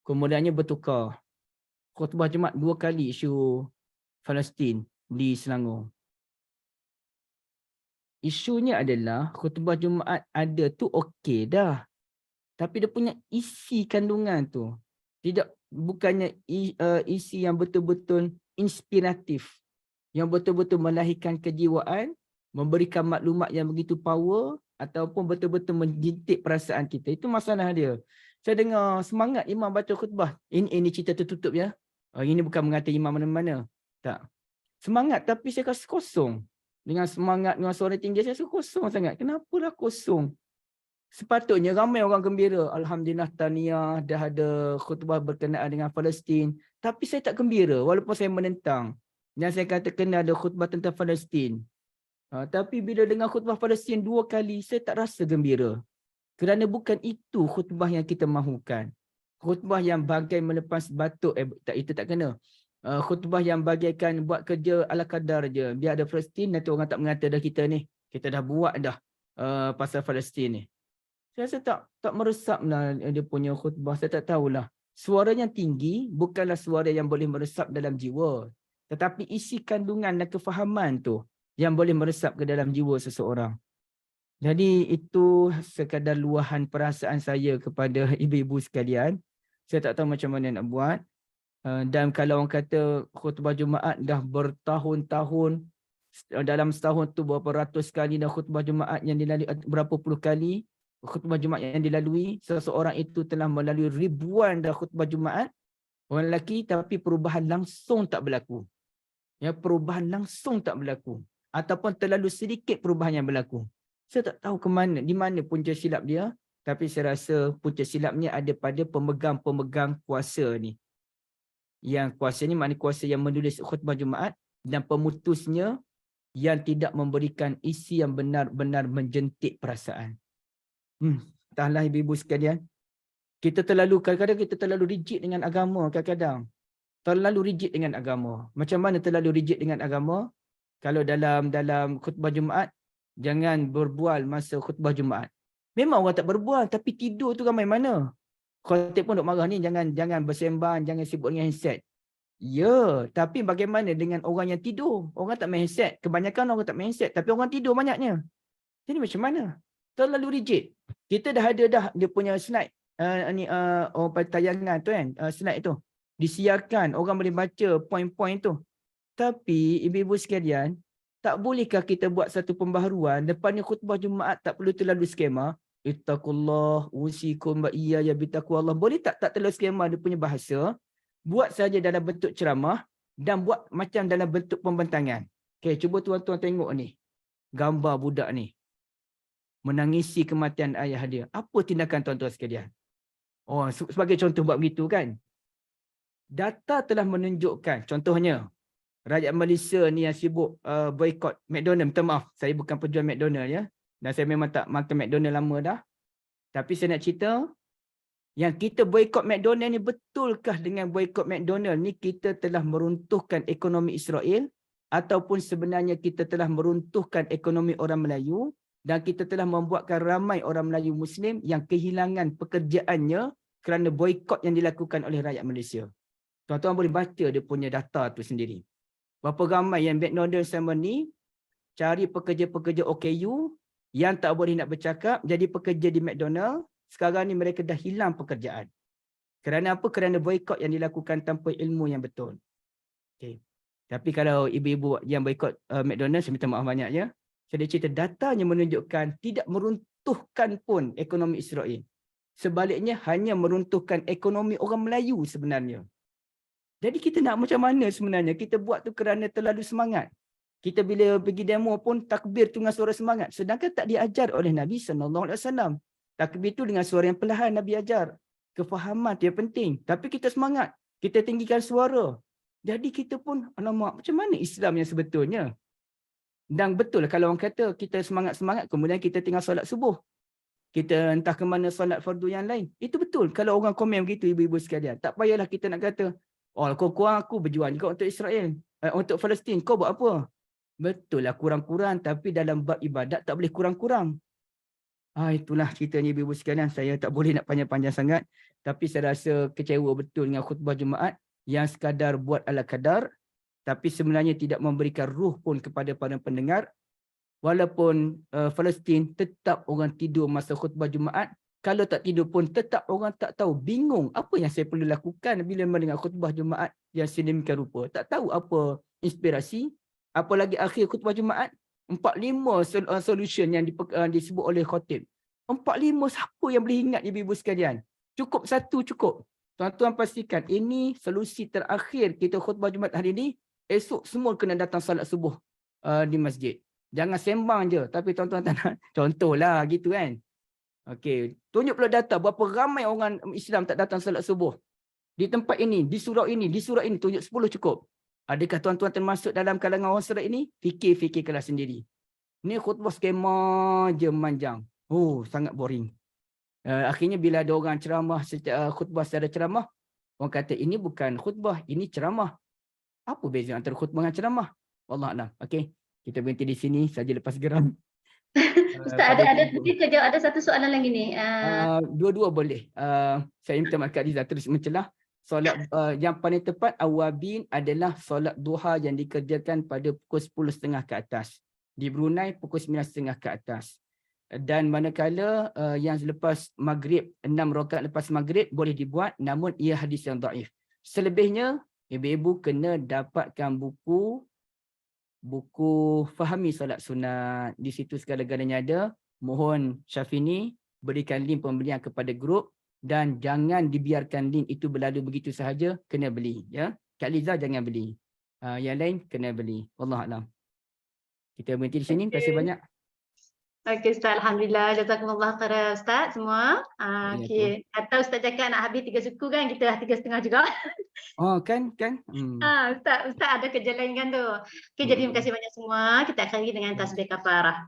Kemudiannya bertukar. Khutbah Jumaat 2 kali isu Palestin di Selangor. Isunya adalah khutbah Jumaat ada tu okey dah. Tapi dia punya isi kandungan tu bukannya isi yang betul-betul inspiratif, yang betul-betul melahirkan kejiwaan, memberikan maklumat yang begitu power ataupun betul-betul menjintik perasaan kita. Itu masalah dia. Saya dengar semangat imam baca khutbah. Ini cerita tertutup ya. Ini bukan mengata imam mana-mana. Tak. Semangat tapi saya rasa kosong. Dengan semangat, dengan suara tinggi saya rasa kosong sangat. Kenapalah kosong? Sepatutnya ramai orang gembira. Alhamdulillah tahniah dah ada khutbah berkenaan dengan Palestin. Tapi saya tak gembira walaupun saya menentang. Yang saya kata kena ada khutbah tentang Palestin. Tapi bila dengar khutbah Palestin 2 kali, saya tak rasa gembira. Kerana bukan itu khutbah yang kita mahukan. Khutbah yang bagai melepas batuk, itu tak kena. Khutbah yang bagaikan buat kerja ala kadar je. Biar ada Palestin, nanti orang tak mengata dah kita ni. Kita dah buat dah pasal Palestin ni. Saya rasa tak meresaplah dia punya khutbah. Saya tak tahulah. Suara yang tinggi bukanlah suara yang boleh meresap dalam jiwa. Tetapi isi kandungan dan kefahaman tu yang boleh meresap ke dalam jiwa seseorang. Jadi itu sekadar luahan perasaan saya kepada ibu-ibu sekalian. Saya tak tahu macam mana nak buat. Dan kalau orang kata khutbah Jumaat dah bertahun-tahun, dalam setahun tu berapa ratus kali dah khutbah Jumaat yang dilalui, berapa puluh kali khutbah Jumaat yang dilalui, seseorang itu telah melalui ribuan dah khutbah Jumaat, orang lelaki, tapi perubahan langsung tak berlaku. Ya, perubahan langsung tak berlaku. Ataupun terlalu sedikit perubahan yang berlaku. Saya tak tahu ke mana, di mana punca silap dia, tapi saya rasa punca silapnya ada pada pemegang-pemegang kuasa ni. Yang kuasa ni maknanya kuasa yang menulis khutbah Jumaat, dan pemutusnya yang tidak memberikan isi yang benar-benar menjentik perasaan. Entahlah ibu-ibu sekalian. Kadang-kadang kita terlalu rigid dengan agama kadang-kadang. Terlalu rigid dengan agama. Macam mana terlalu rigid dengan agama? Kalau dalam khutbah Jumaat, jangan berbual masa khutbah Jumaat. Memang orang tak berbual, tapi tidur tu ramai mana? Khatib pun duk marah ni, jangan bersembang, jangan sibuk dengan handset. Ya, tapi bagaimana dengan orang yang tidur? Orang tak main handset. Kebanyakan orang tak main handset, tapi orang tidur banyaknya. Jadi macam mana? Terlalu rigid. Kita dah ada dia punya slide. Tayangan tu kan, slide tu. Disiarkan, orang boleh baca poin-poin tu. Tapi ibu-ibu sekalian, tak bolehkah kita buat satu pembaharuan, lepas ni khutbah Jumaat tak perlu terlalu skema. Ittaqullah usikum wa iyaya bitaqwallah. Boleh tak terlalu skema dia punya bahasa? Buat saja dalam bentuk ceramah dan buat macam dalam bentuk pembentangan. Okey, cuba tuan-tuan tengok ni. Gambar budak ni menangisi kematian ayah dia. Apa tindakan tuan-tuan sekalian? Oh, sebagai contoh buat begitu kan. Data telah menunjukkan, contohnya rakyat Malaysia ni yang sibuk boycott McDonald. Minta maaf, saya bukan penjual McDonald ya. Dan saya memang tak makan McDonald lama dah. Tapi saya nak cerita, yang kita boycott McDonald ni, betulkah dengan boycott McDonald ni kita telah meruntuhkan ekonomi Israel, ataupun sebenarnya kita telah meruntuhkan ekonomi orang Melayu, dan kita telah membuatkan ramai orang Melayu Muslim yang kehilangan pekerjaannya kerana boycott yang dilakukan oleh rakyat Malaysia. Tuan-tuan boleh baca dia punya data tu sendiri. Berapa ramai yang McDonald sama ni cari pekerja-pekerja OKU yang tak boleh nak bercakap, jadi pekerja di McDonald. Sekarang ni mereka dah hilang pekerjaan. Kerana apa? Kerana boikot yang dilakukan tanpa ilmu yang betul. Okay. Tapi kalau ibu-ibu yang boikot McDonald, saya minta maaf banyak ya. Saya cerita datanya menunjukkan tidak meruntuhkan pun ekonomi Israel. Sebaliknya hanya meruntuhkan ekonomi orang Melayu sebenarnya. Jadi kita nak macam mana sebenarnya? Kita buat tu kerana terlalu semangat. Kita bila pergi demo pun takbir tu dengan suara semangat. Sedangkan tak diajar oleh Nabi SAW. Takbir tu dengan suara yang perlahan Nabi ajar. Kefahaman tu yang penting. Tapi kita semangat. Kita tinggikan suara. Jadi kita pun, alamak, macam mana Islam yang sebetulnya? Dan betul kalau orang kata kita semangat-semangat, kemudian kita tinggal solat subuh. Kita entah ke mana solat fardu yang lain. Itu betul. Kalau orang komen begitu, ibu-ibu sekalian. Tak payahlah kita nak kata, oh, kau kurang, aku berjuang juga untuk Israel. Untuk Palestin, kau buat apa? Betul lah kurang-kurang, tapi dalam bab ibadat tak boleh kurang-kurang. Itulah ceritanya ibu-ibu sekalian. Saya tak boleh nak panjang-panjang sangat. Tapi saya rasa kecewa betul dengan khutbah Jumaat yang sekadar buat ala kadar. Tapi sebenarnya tidak memberikan ruh pun kepada para pendengar. Walaupun Palestin tetap orang tidur masa khutbah Jumaat. Kalau tak tidur pun tetap orang tak tahu. Bingung apa yang saya perlu lakukan bila mendengar khutbah Jumaat yang sedemikian rupa. Tak tahu apa inspirasi. Apalagi akhir khutbah Jumaat, 4-5 solution yang disebut oleh khatib. 4-5 siapa yang boleh ingat ibu-ibu sekalian? Cukup satu cukup. Tuan-tuan pastikan ini solusi terakhir kita khutbah Jumaat hari ini. Esok semua kena datang salat subuh di masjid. Jangan sembang je. Tapi tuan-tuan tak nak. Contohlah gitu kan. Okey, tunjuk pula data berapa ramai orang Islam tak datang salat subuh. Di tempat ini, di surau ini, tunjuk 10 cukup. Adakah tuan-tuan termasuk dalam kalangan orang surat ini? Fikir-fikirkanlah sendiri. Ni khutbah skema je manjang. Sangat boring. Akhirnya bila ada orang ceramah, khutbah secara ceramah, orang kata ini bukan khutbah, ini ceramah. Apa beza antara khutbah dengan ceramah? Wallahualam. Okey, kita berhenti di sini saja lepas geram. Ustaz, ada satu soalan lagi ni. Dua-dua boleh. Saya minta maaf Kak Liza terus mencelah. solat yang paling tepat awabin adalah solat duha yang dikerjakan pada pukul 10.30 ke atas. Di Brunei pukul 9.30 ke atas. Dan manakala yang selepas maghrib, 6 rakaat lepas maghrib boleh dibuat, namun ia hadis yang dhaif. Selebihnya ibu-ibu kena dapatkan buku Fahami Solat Sunat. Di situ segala-galanya ada. Mohon Syafini berikan link pembelian kepada grup dan jangan dibiarkan link itu berlalu begitu sahaja, kena beli ya. Kak Liza jangan beli. Yang lain kena beli. Wallahualam. Kita berhenti di sini. Terima kasih banyak. Okey Ustaz, Alhamdulillah. Jazakumullah khairan Ustaz semua. Okey. Kata Ustaz cakap nak habis 3 suku kan, kita dah 3.30 juga. Oh kan. Ustaz ada kerja lain kan tu. Okey, jadi terima kasih banyak semua. Kita akhiri dengan tasbih kafarah.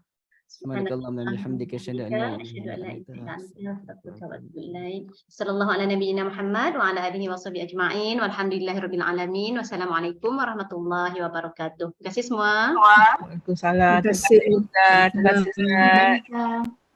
Subhanakallahumma wa bihamdika asyhadu an la ilaha Asyhadu an la illa ilaha anta illa anta astaghfiruka wa atubu ilaik. Sallallahu ala nabiyyina Muhammad wa ala alihi wa sahbihi ajma'in. Walhamdulillahirabbil alamin. Wassalamualaikum warahmatullahi wabarakatuh. Terima kasih semua. Waalaikumsalam. Terima kasih. Terima kasih Ustaz. Waalaikumsalam.